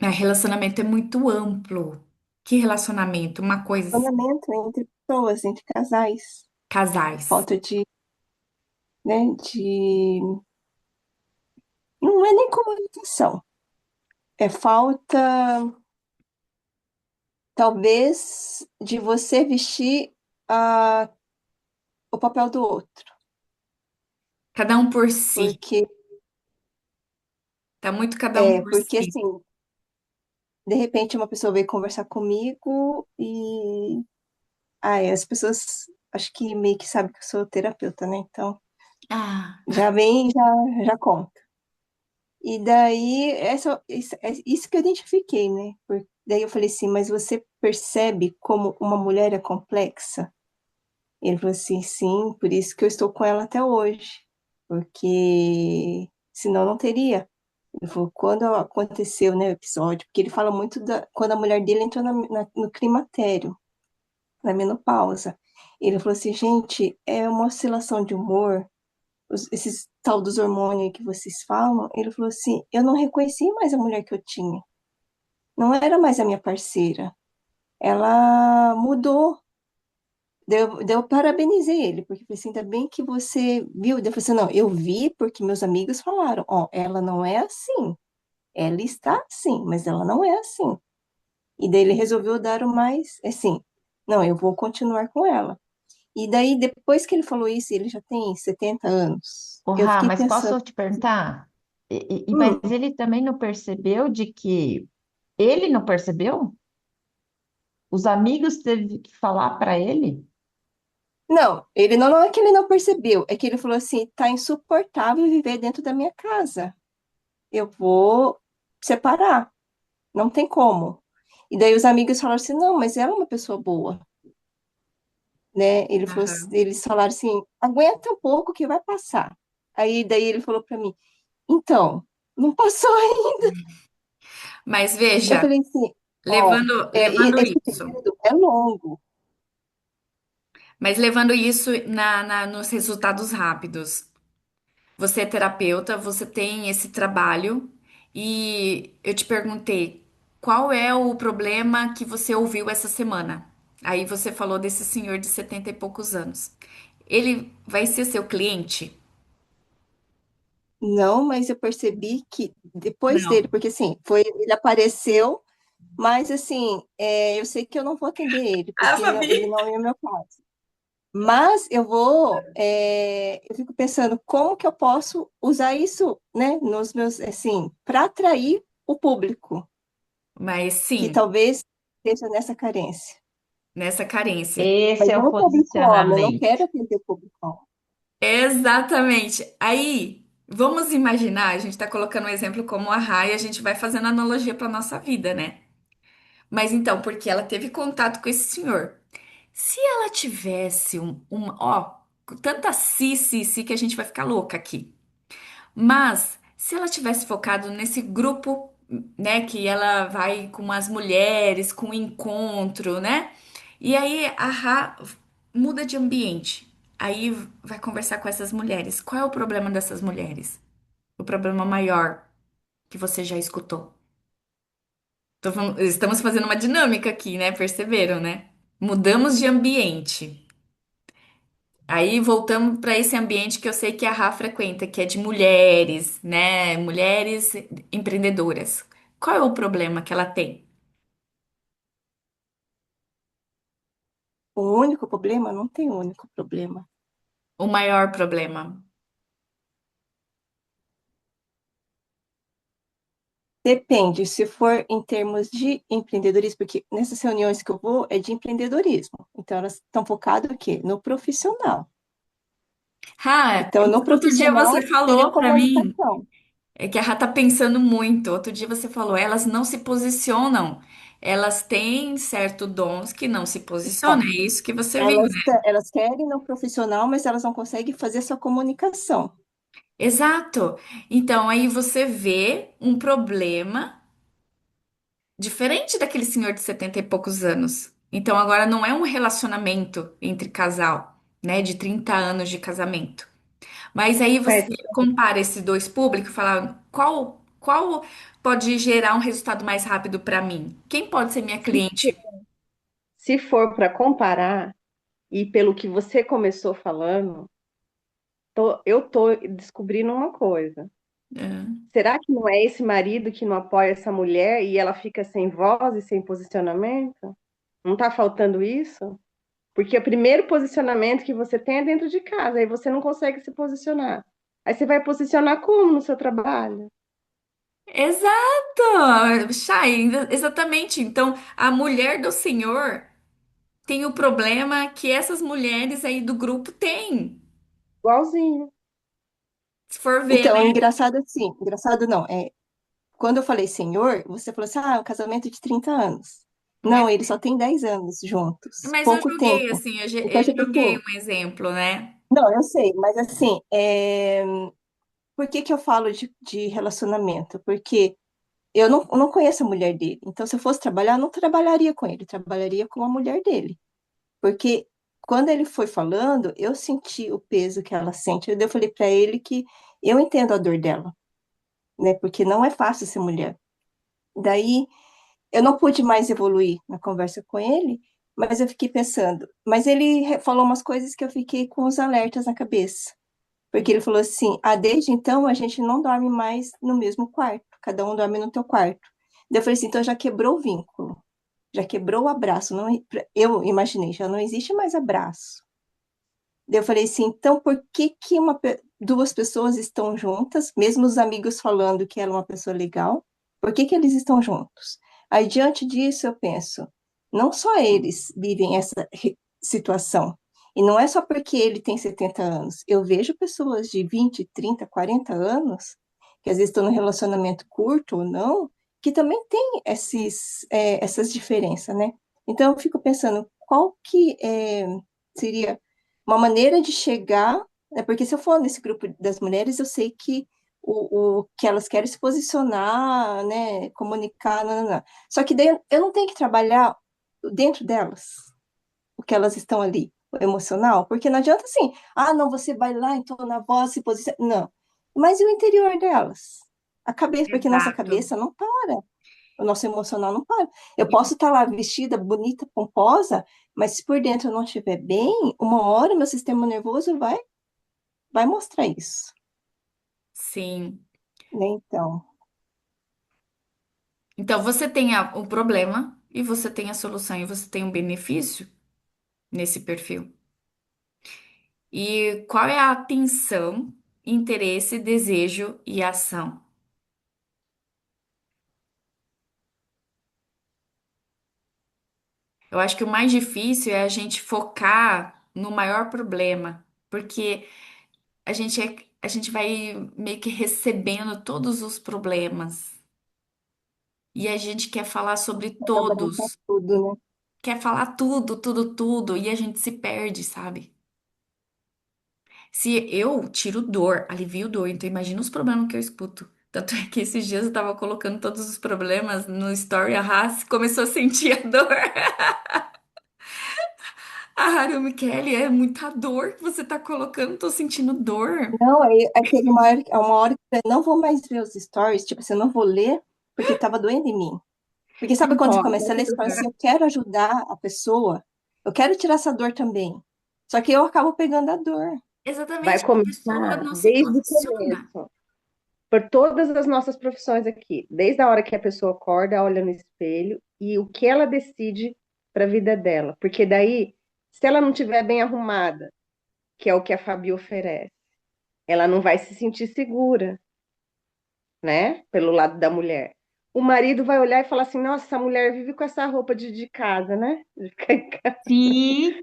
Relacionamento é muito amplo. Que relacionamento? Uma coisa assim, Relacionamento entre pessoas, entre casais. casais. Falta de, né, de Não é nem comunicação, é falta, talvez, de você vestir a, o papel do outro. Cada um por si. Porque, Tá muito cada um por porque si. assim, de repente uma pessoa veio conversar comigo e as pessoas acho que meio que sabem que eu sou terapeuta, né? Então Ah, já vem, já conta. E daí, é isso que eu identifiquei, né? Daí eu falei assim, mas você percebe como uma mulher é complexa? Ele falou assim, sim, por isso que eu estou com ela até hoje, porque senão não teria. Ele falou, quando aconteceu, né, o episódio, porque ele fala muito quando a mulher dele entrou no climatério, na menopausa. Ele falou assim, gente, é uma oscilação de humor, esses tal dos hormônios que vocês falam. Ele falou assim, eu não reconheci mais a mulher que eu tinha, não era mais a minha parceira, ela mudou. Eu parabenizei ele, porque eu falei assim, ainda bem que você viu. Daí eu falei assim, não, eu vi porque meus amigos falaram, ó, ela não é assim, ela está assim, mas ela não é assim. E daí ele resolveu dar o mais, assim, não, eu vou continuar com ela. E daí, depois que ele falou isso, ele já tem 70 anos, Ô, eu Rá, fiquei mas pensando, posso te perguntar? Mas hum, ele também não percebeu de que ele não percebeu? Os amigos teve que falar para ele? não, ele não é que ele não percebeu, é que ele falou assim, tá insuportável viver dentro da minha casa, eu vou separar. Não tem como. E daí os amigos falaram assim, não, mas ela é uma pessoa boa, né? aham. Eles falaram assim, aguenta um pouco que vai passar. Aí daí ele falou para mim, então, não passou ainda. Mas Eu veja, falei assim, ó, levando esse isso. período é longo. Mas levando isso nos resultados rápidos. Você é terapeuta, você tem esse trabalho e eu te perguntei qual é o problema que você ouviu essa semana. Aí você falou desse senhor de 70 e poucos anos. Ele vai ser seu cliente? Não, mas eu percebi que depois dele, Não. porque assim, ele apareceu, mas assim, eu sei que eu não vou atender ele, Ah, porque ele Fabi. não é meu caso. Mas eu fico pensando como que eu posso usar isso, né, nos meus, assim, para atrair o público, Mas que sim, talvez esteja nessa carência. nessa carência. Mas Esse é não o o público homem, eu não posicionamento. quero atender o público homem. Exatamente. Aí, vamos imaginar, a gente está colocando um exemplo como a Rai, a gente vai fazendo analogia para nossa vida, né? Mas então, porque ela teve contato com esse senhor. Se ela tivesse ó, tanta si que a gente vai ficar louca aqui. Mas se ela tivesse focado nesse grupo, né, que ela vai com as mulheres, com o encontro, né? E aí a Ra muda de ambiente. Aí vai conversar com essas mulheres. Qual é o problema dessas mulheres? O problema maior que você já escutou. Estamos fazendo uma dinâmica aqui, né? Perceberam, né? Mudamos de ambiente. Aí voltamos para esse ambiente que eu sei que a Rá frequenta, que é de mulheres, né? Mulheres empreendedoras. Qual é o problema que ela tem? O único problema, não tem único problema. O maior problema? Depende, se for em termos de empreendedorismo, porque nessas reuniões que eu vou é de empreendedorismo. Então, elas estão focadas o quê? No profissional. Rá, Então, no outro dia você profissional seria falou para mim comunicação. é que a Rá tá pensando muito. Outro dia você falou, elas não se posicionam. Elas têm certo dons que não se posicionam. É Exato. isso que você viu, né? Elas querem no profissional, mas elas não conseguem fazer essa comunicação. Exato. Então aí você vê um problema diferente daquele senhor de 70 e poucos anos. Então agora não é um relacionamento entre casal, né, de 30 anos de casamento. Mas aí você Mas compara esses dois públicos e fala qual pode gerar um resultado mais rápido para mim? Quem pode ser minha se, cliente? se for para comparar, e pelo que você começou falando, eu tô descobrindo uma coisa. É. Será que não é esse marido que não apoia essa mulher e ela fica sem voz e sem posicionamento? Não está faltando isso? Porque o primeiro posicionamento que você tem é dentro de casa, aí você não consegue se posicionar. Aí você vai posicionar como no seu trabalho? Exato! Chay, exatamente. Então, a mulher do senhor tem o problema que essas mulheres aí do grupo têm. Igualzinho. Se for ver, Então, né? engraçado assim, engraçado não, quando eu falei senhor, você falou assim, é um casamento de 30 anos. Não, eles só têm 10 anos juntos, Mas eu pouco joguei tempo. assim, Então, eu tipo joguei assim, um exemplo, né? não, eu sei, mas assim, por que que eu falo de relacionamento? Porque eu não conheço a mulher dele. Então, se eu fosse trabalhar, eu não trabalharia com ele, trabalharia com a mulher dele. Porque quando ele foi falando, eu senti o peso que ela sente. Eu falei para ele que eu entendo a dor dela, né? Porque não é fácil ser mulher. Daí, eu não pude mais evoluir na conversa com ele, mas eu fiquei pensando. Mas ele falou umas coisas que eu fiquei com os alertas na cabeça. Porque ele falou assim: desde então a gente não dorme mais no mesmo quarto, cada um dorme no teu quarto. Daí eu falei assim: então já quebrou o vínculo, já quebrou o abraço. Não, eu imaginei, já não existe mais abraço. Daí eu falei assim: então por que que duas pessoas estão juntas, mesmo os amigos falando que ela é uma pessoa legal, por que que eles estão juntos? Aí diante disso eu penso: não só eles vivem essa situação, e não é só porque ele tem 70 anos. Eu vejo pessoas de 20, 30, 40 anos, que às vezes estão num relacionamento curto ou não, que também tem essas diferenças, né? Então eu fico pensando, qual que seria uma maneira de chegar, né? Porque se eu for nesse grupo das mulheres, eu sei que o que elas querem se posicionar, né? Comunicar, não, não, não. Só que daí eu não tenho que trabalhar dentro delas, o que elas estão ali, o emocional, porque não adianta assim, não, você vai lá, entona a voz, se posiciona. Não. Mas e o interior delas? A cabeça, porque nossa Exato. cabeça não para. O nosso emocional não para. Eu posso estar lá vestida, bonita, pomposa, mas se por dentro eu não estiver bem, uma hora meu sistema nervoso vai mostrar isso, Sim. né? Então, Então, você tem o problema e você tem a solução e você tem um benefício nesse perfil. E qual é a atenção, interesse, desejo e ação? Eu acho que o mais difícil é a gente focar no maior problema, porque a gente vai meio que recebendo todos os problemas e a gente quer falar sobre trabalhando com todos, tudo, né? quer falar tudo, tudo, tudo e a gente se perde, sabe? Se eu tiro dor, alivio dor, então imagina os problemas que eu escuto. Tanto é que esses dias eu tava colocando todos os problemas no story, a Haas começou a sentir a dor. A Haru Michele, é muita dor que você tá colocando, tô sentindo dor. Não, aí teve uma hora que eu não vou mais ver os stories, tipo assim, eu não vou ler, porque estava doendo em mim. Porque sabe Não quando você pode. começa a ler, você fala assim, eu quero ajudar a pessoa, eu quero tirar essa dor também. Só que eu acabo pegando a dor. Vai Exatamente, a pessoa começar não se desde o posiciona. começo, por todas as nossas profissões aqui, desde a hora que a pessoa acorda, olha no espelho e o que ela decide para a vida dela. Porque daí, se ela não estiver bem arrumada, que é o que a Fabi oferece, ela não vai se sentir segura, né? Pelo lado da mulher. O marido vai olhar e falar assim: nossa, essa mulher vive com essa roupa de casa, né? De ficar em casa.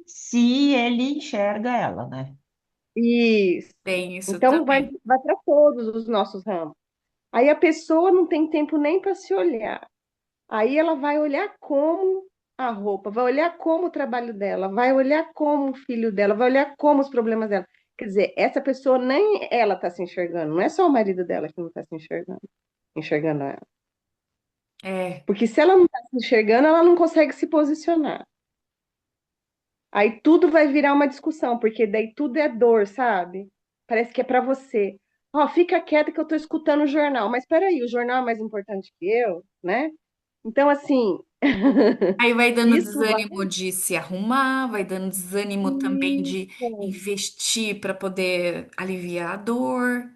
Se ele enxerga ela, né? Isso. Tem isso Então, vai, também. vai para todos os nossos ramos. Aí a pessoa não tem tempo nem para se olhar. Aí ela vai olhar como a roupa, vai olhar como o trabalho dela, vai olhar como o filho dela, vai olhar como os problemas dela. Quer dizer, essa pessoa nem ela está se enxergando, não é só o marido dela que não está se enxergando ela. É, Porque se ela não está se enxergando, ela não consegue se posicionar. Aí tudo vai virar uma discussão, porque daí tudo é dor, sabe? Parece que é para você. Ó, fica quieta que eu tô escutando o jornal. Mas peraí, o jornal é mais importante que eu, né? Então, assim, aí vai dando isso vai. desânimo de se arrumar, vai dando desânimo também de Isso. investir para poder aliviar a dor.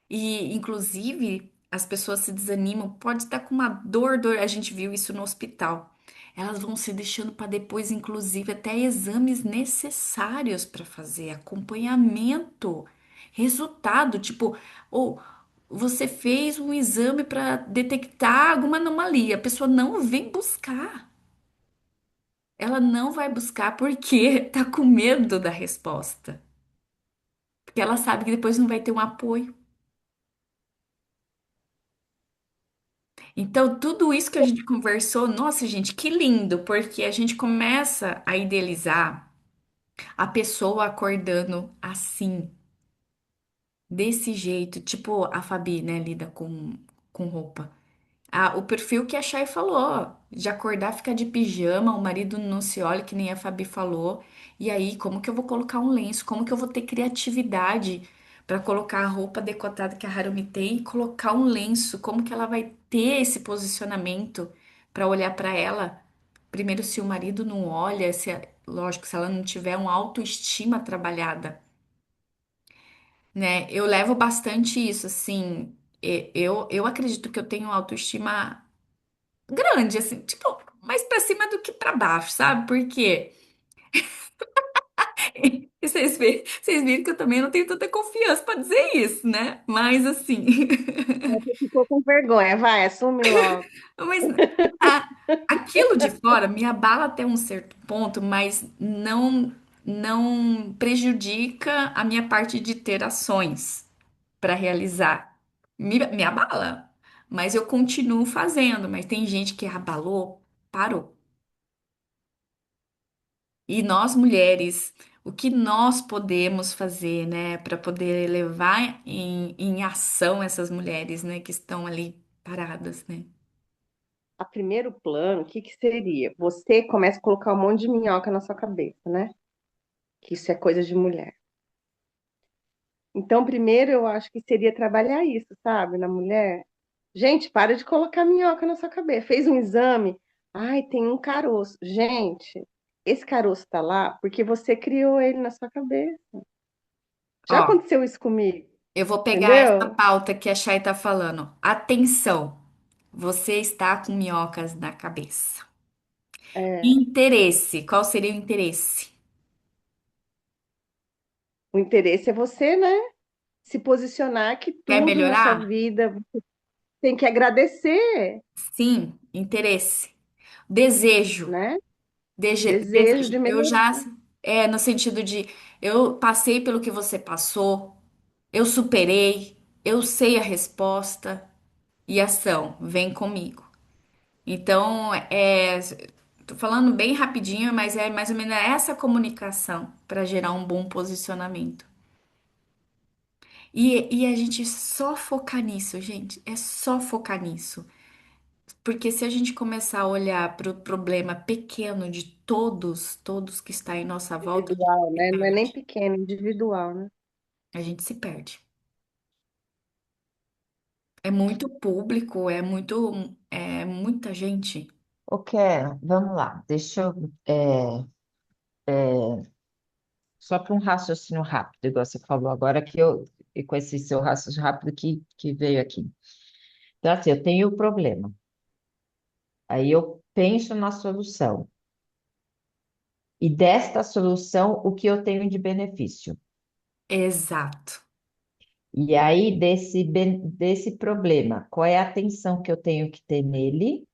E, inclusive, as pessoas se desanimam, pode estar com uma dor, a gente viu isso no hospital. Elas vão se deixando para depois, inclusive, até exames necessários para fazer, acompanhamento, resultado, tipo, ou você fez um exame para detectar alguma anomalia, a pessoa não vem buscar. Ela não vai buscar porque tá com medo da resposta, porque ela sabe que depois não vai ter um apoio. Então, tudo isso que a gente conversou, nossa, gente, que lindo, porque a gente começa a idealizar a pessoa acordando assim, desse jeito, tipo a Fabi, né, lida com roupa. O perfil que a Chay falou, de acordar, ficar de pijama, o marido não se olha, que nem a Fabi falou. E aí, como que eu vou colocar um lenço? Como que eu vou ter criatividade para colocar a roupa decotada que a Harumi tem e colocar um lenço? Como que ela vai ter esse posicionamento para olhar para ela? Primeiro, se o marido não olha, lógico, se ela não tiver uma autoestima trabalhada, né? Eu levo bastante isso, assim. Eu acredito que eu tenho autoestima grande, assim, tipo, mais pra cima do que pra baixo, sabe? Porque vocês viram que eu também não tenho tanta confiança pra dizer isso, né? Mas assim, Você ficou com vergonha, vai, assume logo. mas aquilo de fora me abala até um certo ponto, mas não prejudica a minha parte de ter ações pra realizar. Me abala, mas eu continuo fazendo, mas tem gente que abalou, parou. E nós mulheres, o que nós podemos fazer, né, para poder levar em ação essas mulheres, né, que estão ali paradas, né? A primeiro plano, o que que seria? Você começa a colocar um monte de minhoca na sua cabeça, né? Que isso é coisa de mulher. Então, primeiro eu acho que seria trabalhar isso, sabe, na mulher. Gente, para de colocar minhoca na sua cabeça. Fez um exame, ai, tem um caroço. Gente, esse caroço tá lá porque você criou ele na sua cabeça. Já Ó, aconteceu isso comigo, eu vou pegar essa entendeu? pauta que a Chay tá falando. Atenção, você está com minhocas na cabeça. É, Interesse, qual seria o interesse? o interesse é você, né? Se posicionar que Quer tudo na sua melhorar? vida tem que agradecer, Sim, interesse. Desejo. né? Desejo Desejo. de Eu melhorar. já, no sentido de, eu passei pelo que você passou, eu superei, eu sei a resposta e ação, vem comigo. Então, tô falando bem rapidinho, mas é mais ou menos essa comunicação para gerar um bom posicionamento. E a gente só focar nisso, gente, é só focar nisso. Porque se a gente começar a olhar para o problema pequeno de todos que está em nossa volta, Individual, né? Não é nem pequeno, individual, né? a gente se perde. É muito público, é muita gente. Ok, vamos lá. Deixa eu. Só para um raciocínio rápido, igual você falou agora, e com esse seu raciocínio rápido que veio aqui. Então, assim, eu tenho o problema. Aí eu penso na solução. E desta solução, o que eu tenho de benefício? Exato, E aí, desse problema, qual é a atenção que eu tenho que ter nele?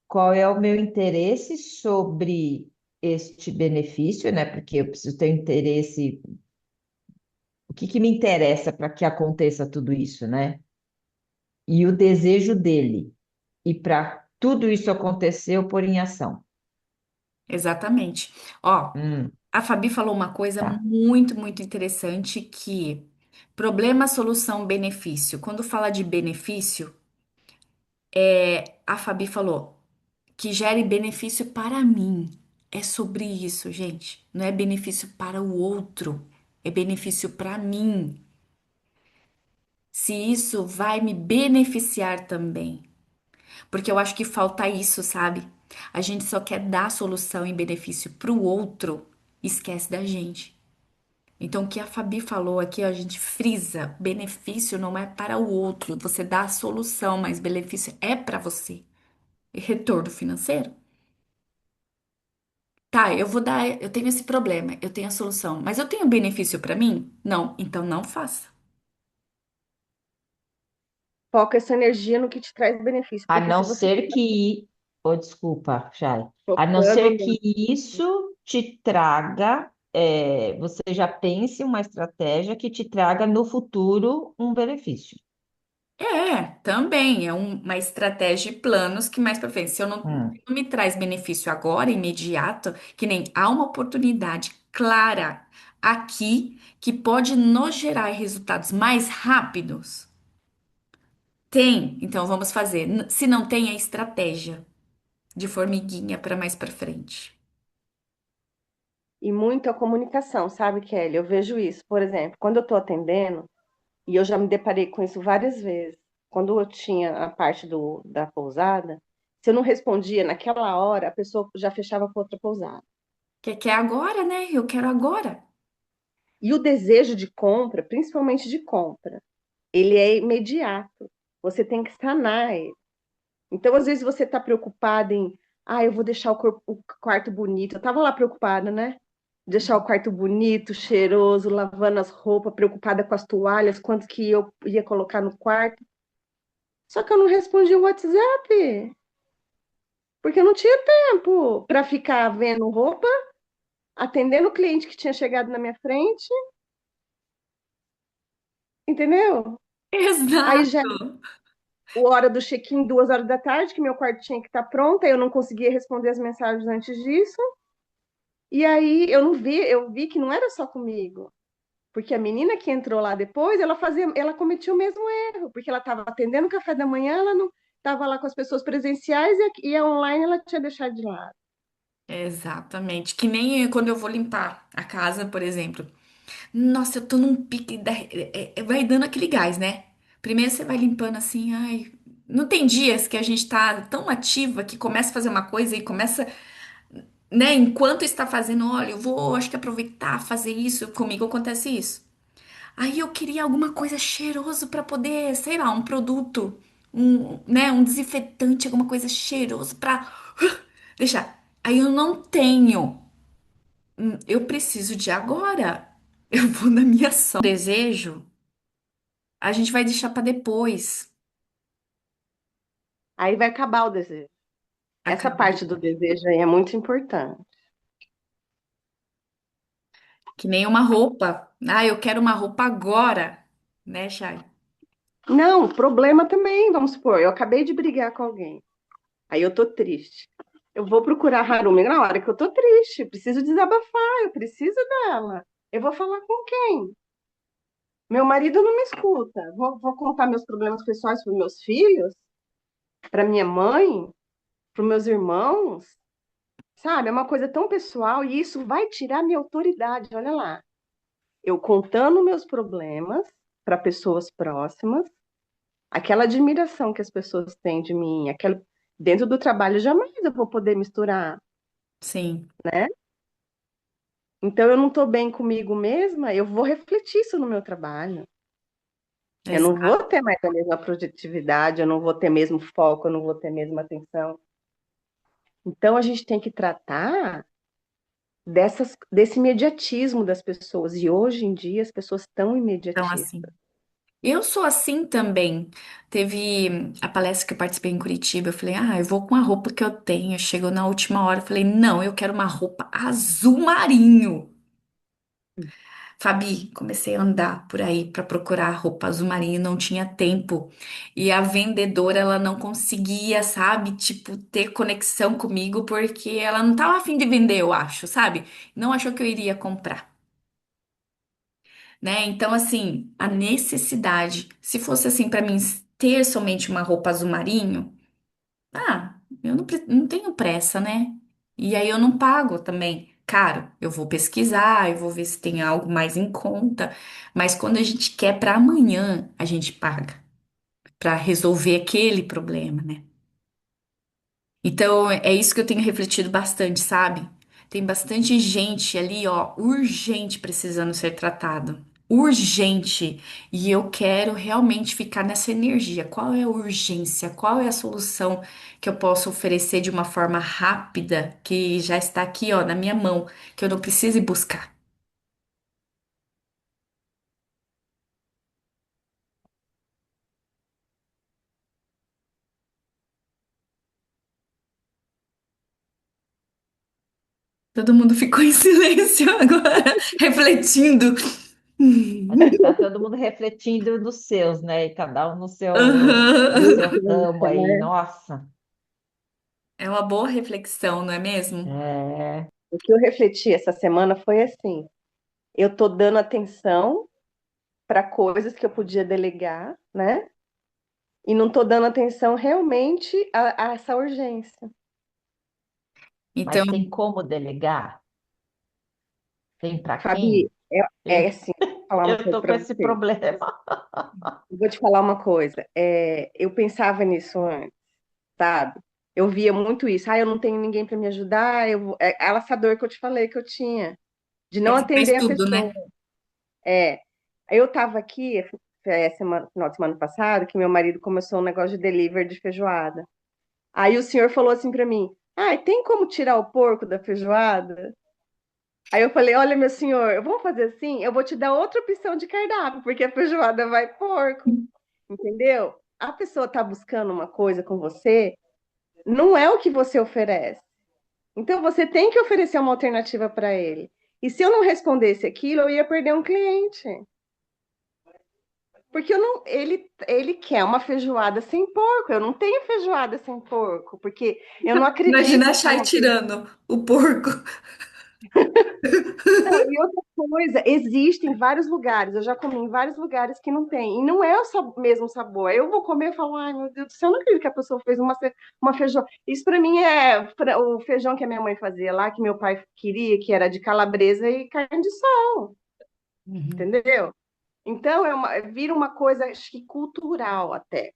Qual é o meu interesse sobre este benefício, né? Porque eu preciso ter interesse. O que me interessa para que aconteça tudo isso, né? E o desejo dele. E para tudo isso acontecer, eu pôr em ação. exatamente. Ó, Hum, a Fabi falou uma coisa tá. muito interessante que problema, solução, benefício. Quando fala de benefício, a Fabi falou que gere benefício para mim. É sobre isso, gente. Não é benefício para o outro, é benefício para mim. Se isso vai me beneficiar também. Porque eu acho que falta isso, sabe? A gente só quer dar solução e benefício pro outro, esquece da gente. Então, o que a Fabi falou aqui, ó, a gente frisa, benefício não é para o outro, você dá a solução, mas benefício é para você. E retorno financeiro? Tá, eu vou dar, eu tenho esse problema, eu tenho a solução, mas eu tenho benefício para mim? Não, então não faça. Foca essa energia no que te traz benefício, A porque não se você ser estiver que, oh, desculpa, Chay, a não focando ser no. que isso te traga, você já pense uma estratégia que te traga no futuro um benefício. É, também é uma estratégia e planos que mais para frente, se eu Hum. não me traz benefício agora, imediato, que nem há uma oportunidade clara aqui que pode nos gerar resultados mais rápidos. Tem, então vamos fazer. Se não tem, é estratégia de formiguinha para mais para frente. E muito a comunicação, sabe, Kelly? Eu vejo isso. Por exemplo, quando eu estou atendendo, e eu já me deparei com isso várias vezes, quando eu tinha a parte da pousada, se eu não respondia naquela hora, a pessoa já fechava com outra pousada. Quer agora, né? Eu quero agora. E o desejo de compra, principalmente de compra, ele é imediato. Você tem que sanar ele. Então, às vezes, você está preocupada em, eu vou deixar o quarto bonito. Eu estava lá preocupada, né? Deixar o quarto bonito, cheiroso, lavando as roupas, preocupada com as toalhas, quanto que eu ia colocar no quarto. Só que eu não respondi o WhatsApp, porque eu não tinha tempo para ficar vendo roupa, atendendo o cliente que tinha chegado na minha frente, entendeu? Aí já Exato. a hora do check-in, 2 horas da tarde, que meu quarto tinha que estar pronto, aí eu não conseguia responder as mensagens antes disso. E aí eu vi que não era só comigo, porque a menina que entrou lá depois, ela cometia o mesmo erro, porque ela estava atendendo o café da manhã, ela não estava lá com as pessoas presenciais e a online ela tinha deixado de lado. Exatamente. Que nem quando eu vou limpar a casa, por exemplo. Nossa, eu tô num pique vai dando aquele gás, né? Primeiro você vai limpando assim, ai. Não tem dias que a gente tá tão ativa que começa a fazer uma coisa e começa, né? Enquanto está fazendo, olha, eu vou, acho que aproveitar, fazer isso. Comigo acontece isso. Aí eu queria alguma coisa cheiroso pra poder, sei lá, um produto, né, um desinfetante, alguma coisa cheiroso pra deixar. Aí eu não tenho. Eu preciso de agora. Eu vou na minha ação. Desejo, a gente vai deixar pra depois. Aí vai acabar o desejo. Essa Acaba de... parte do desejo aí é muito importante. Que nem uma roupa. Ah, eu quero uma roupa agora, né, Chay? Não, problema também, vamos supor, eu acabei de brigar com alguém. Aí eu tô triste. Eu vou procurar a Harumi na hora que eu tô triste, eu preciso desabafar, eu preciso dela. Eu vou falar com quem? Meu marido não me escuta. Vou contar meus problemas pessoais para meus filhos, para minha mãe, para meus irmãos, sabe? É uma coisa tão pessoal e isso vai tirar minha autoridade. Olha lá, eu contando meus problemas para pessoas próximas, aquela admiração que as pessoas têm de mim, aquela dentro do trabalho jamais eu vou poder misturar, Sim, né? Então eu não estou bem comigo mesma, eu vou refletir isso no meu trabalho. Eu não vou exato. ter mais a mesma produtividade, eu não vou ter mesmo foco, eu não vou ter a mesma atenção. Então a gente tem que tratar desse imediatismo das pessoas. E hoje em dia as pessoas estão Então, imediatistas. assim. Eu sou assim também. Teve a palestra que eu participei em Curitiba. Eu falei, eu vou com a roupa que eu tenho. Chegou na última hora. Eu falei, não, eu quero uma roupa azul marinho. Fabi, comecei a andar por aí para procurar roupa azul marinho. Não tinha tempo. E a vendedora, ela não conseguia, sabe? Tipo, ter conexão comigo porque ela não tava afim de vender, eu acho, sabe? Não achou que eu iria comprar. Né? Então, assim, a necessidade, se fosse assim para mim ter somente uma roupa azul marinho, eu não tenho pressa, né? E aí eu não pago também caro. Eu vou pesquisar, eu vou ver se tem algo mais em conta, mas quando a gente quer para amanhã, a gente paga para resolver aquele problema, né? Então, é isso que eu tenho refletido bastante, sabe? Tem bastante gente ali, ó, urgente precisando ser tratado. Urgente. E eu quero realmente ficar nessa energia. Qual é a urgência? Qual é a solução que eu posso oferecer de uma forma rápida, que já está aqui, ó, na minha mão, que eu não preciso ir buscar? Todo mundo ficou em silêncio agora, refletindo. Deve estar todo mundo refletindo nos seus, né? E cada um no Aham. seu ramo aí. Né? Nossa, É uma boa reflexão, não é mesmo? é, O que eu refleti essa semana foi assim: eu tô dando atenção para coisas que eu podia delegar, né? E não tô dando atenção realmente a essa urgência. Então, mas tem como delegar? Tem para Fabi, quem? é assim, vou falar uma Eu coisa tô com para esse você. problema. Eu vou te falar uma coisa. Eu pensava nisso antes, sabe? Eu via muito isso. Ah, eu não tenho ninguém para me ajudar. Essa dor que eu te falei que eu tinha, de não aí você faz atender a tudo, pessoa. né? É. Eu estava aqui, final de semana passado, que meu marido começou um negócio de delivery de feijoada. Aí o senhor falou assim para mim: Ah, tem como tirar o porco da feijoada? Aí eu falei: Olha, meu senhor, vamos fazer assim? Eu vou te dar outra opção de cardápio, porque a feijoada vai porco. Entendeu? A pessoa está buscando uma coisa com você, não é o que você oferece. Então você tem que oferecer uma alternativa para ele. E se eu não respondesse aquilo, eu ia perder um cliente. Porque eu não, ele quer uma feijoada sem porco. Eu não tenho feijoada sem porco, porque eu não Imagina acredito a que Chay uma tirando o porco. Não, e outra coisa, existem vários lugares, eu já comi em vários lugares que não tem, e não é o mesmo sabor. Eu vou comer e falo, ai meu Deus do céu, eu não acredito que a pessoa fez uma feijão. Isso para mim é o feijão que a minha mãe fazia lá, que meu pai queria, que era de calabresa e carne de sol, Uhum. entendeu? Então vira uma coisa, acho que cultural até,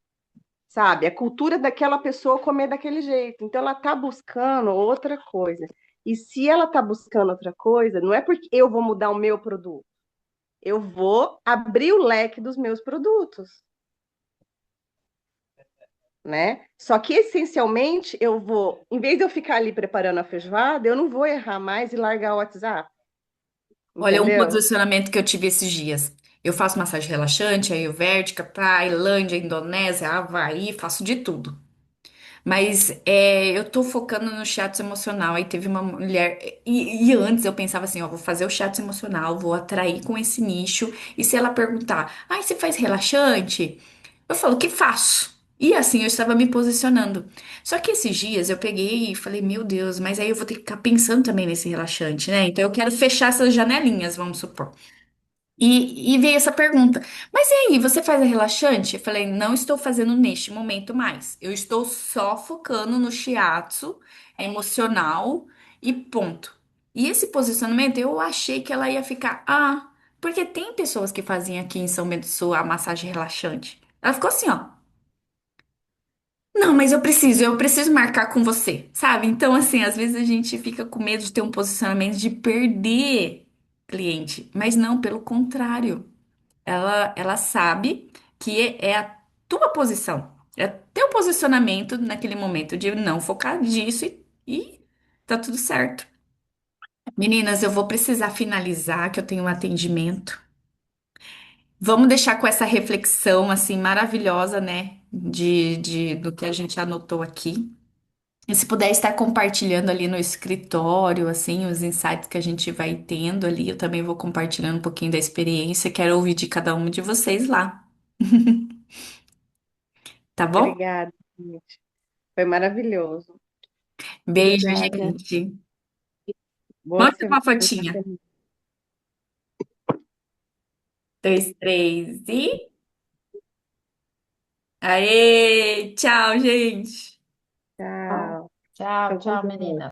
sabe? A cultura daquela pessoa comer daquele jeito. Então ela está buscando outra coisa. E se ela está buscando outra coisa, não é porque eu vou mudar o meu produto. Eu vou abrir o leque dos meus produtos, né? Só que essencialmente eu vou, em vez de eu ficar ali preparando a feijoada, eu não vou errar mais e largar o WhatsApp, Olha, um entendeu? posicionamento que eu tive esses dias. Eu faço massagem relaxante, ayurvédica, Tailândia, Indonésia, Havaí, faço de tudo. Mas eu tô focando no shiatsu emocional. Aí teve uma mulher. E antes eu pensava assim: ó, vou fazer o shiatsu emocional, vou atrair com esse nicho. E se ela perguntar, ah, você faz relaxante? Eu falo, que faço? E assim eu estava me posicionando. Só que esses dias eu peguei e falei, meu Deus, mas aí eu vou ter que ficar pensando também nesse relaxante, né? Então eu quero fechar essas janelinhas, vamos supor. E veio essa pergunta: Mas e aí, você faz a relaxante? Eu falei: Não estou fazendo neste momento mais. Eu estou só focando no shiatsu emocional e ponto. E esse posicionamento eu achei que ela ia ficar: Ah, porque tem pessoas que fazem aqui em São Bento do Sul a massagem relaxante. Ela ficou assim: Ó. Não, mas eu preciso marcar com você, sabe? Então, assim, às vezes a gente fica com medo de ter um posicionamento de perder cliente, mas não, pelo contrário. Ela sabe que é a tua posição, é teu posicionamento naquele momento de não focar disso e tá tudo certo. Meninas, eu vou precisar finalizar, que eu tenho um atendimento. Vamos deixar com essa reflexão assim maravilhosa, né? Do que a gente anotou aqui. E se puder estar compartilhando ali no escritório, assim, os insights que a gente vai tendo ali, eu também vou compartilhando um pouquinho da experiência. Quero ouvir de cada um de vocês lá, tá bom? Obrigada, gente. Foi maravilhoso. Beijo, Obrigada. gente. Boa Manda semana. uma fotinha. 2, 3 e. Aê! Tchau, gente! Tchau, Tchau. tchau, Fica com tchau, Deus. menina.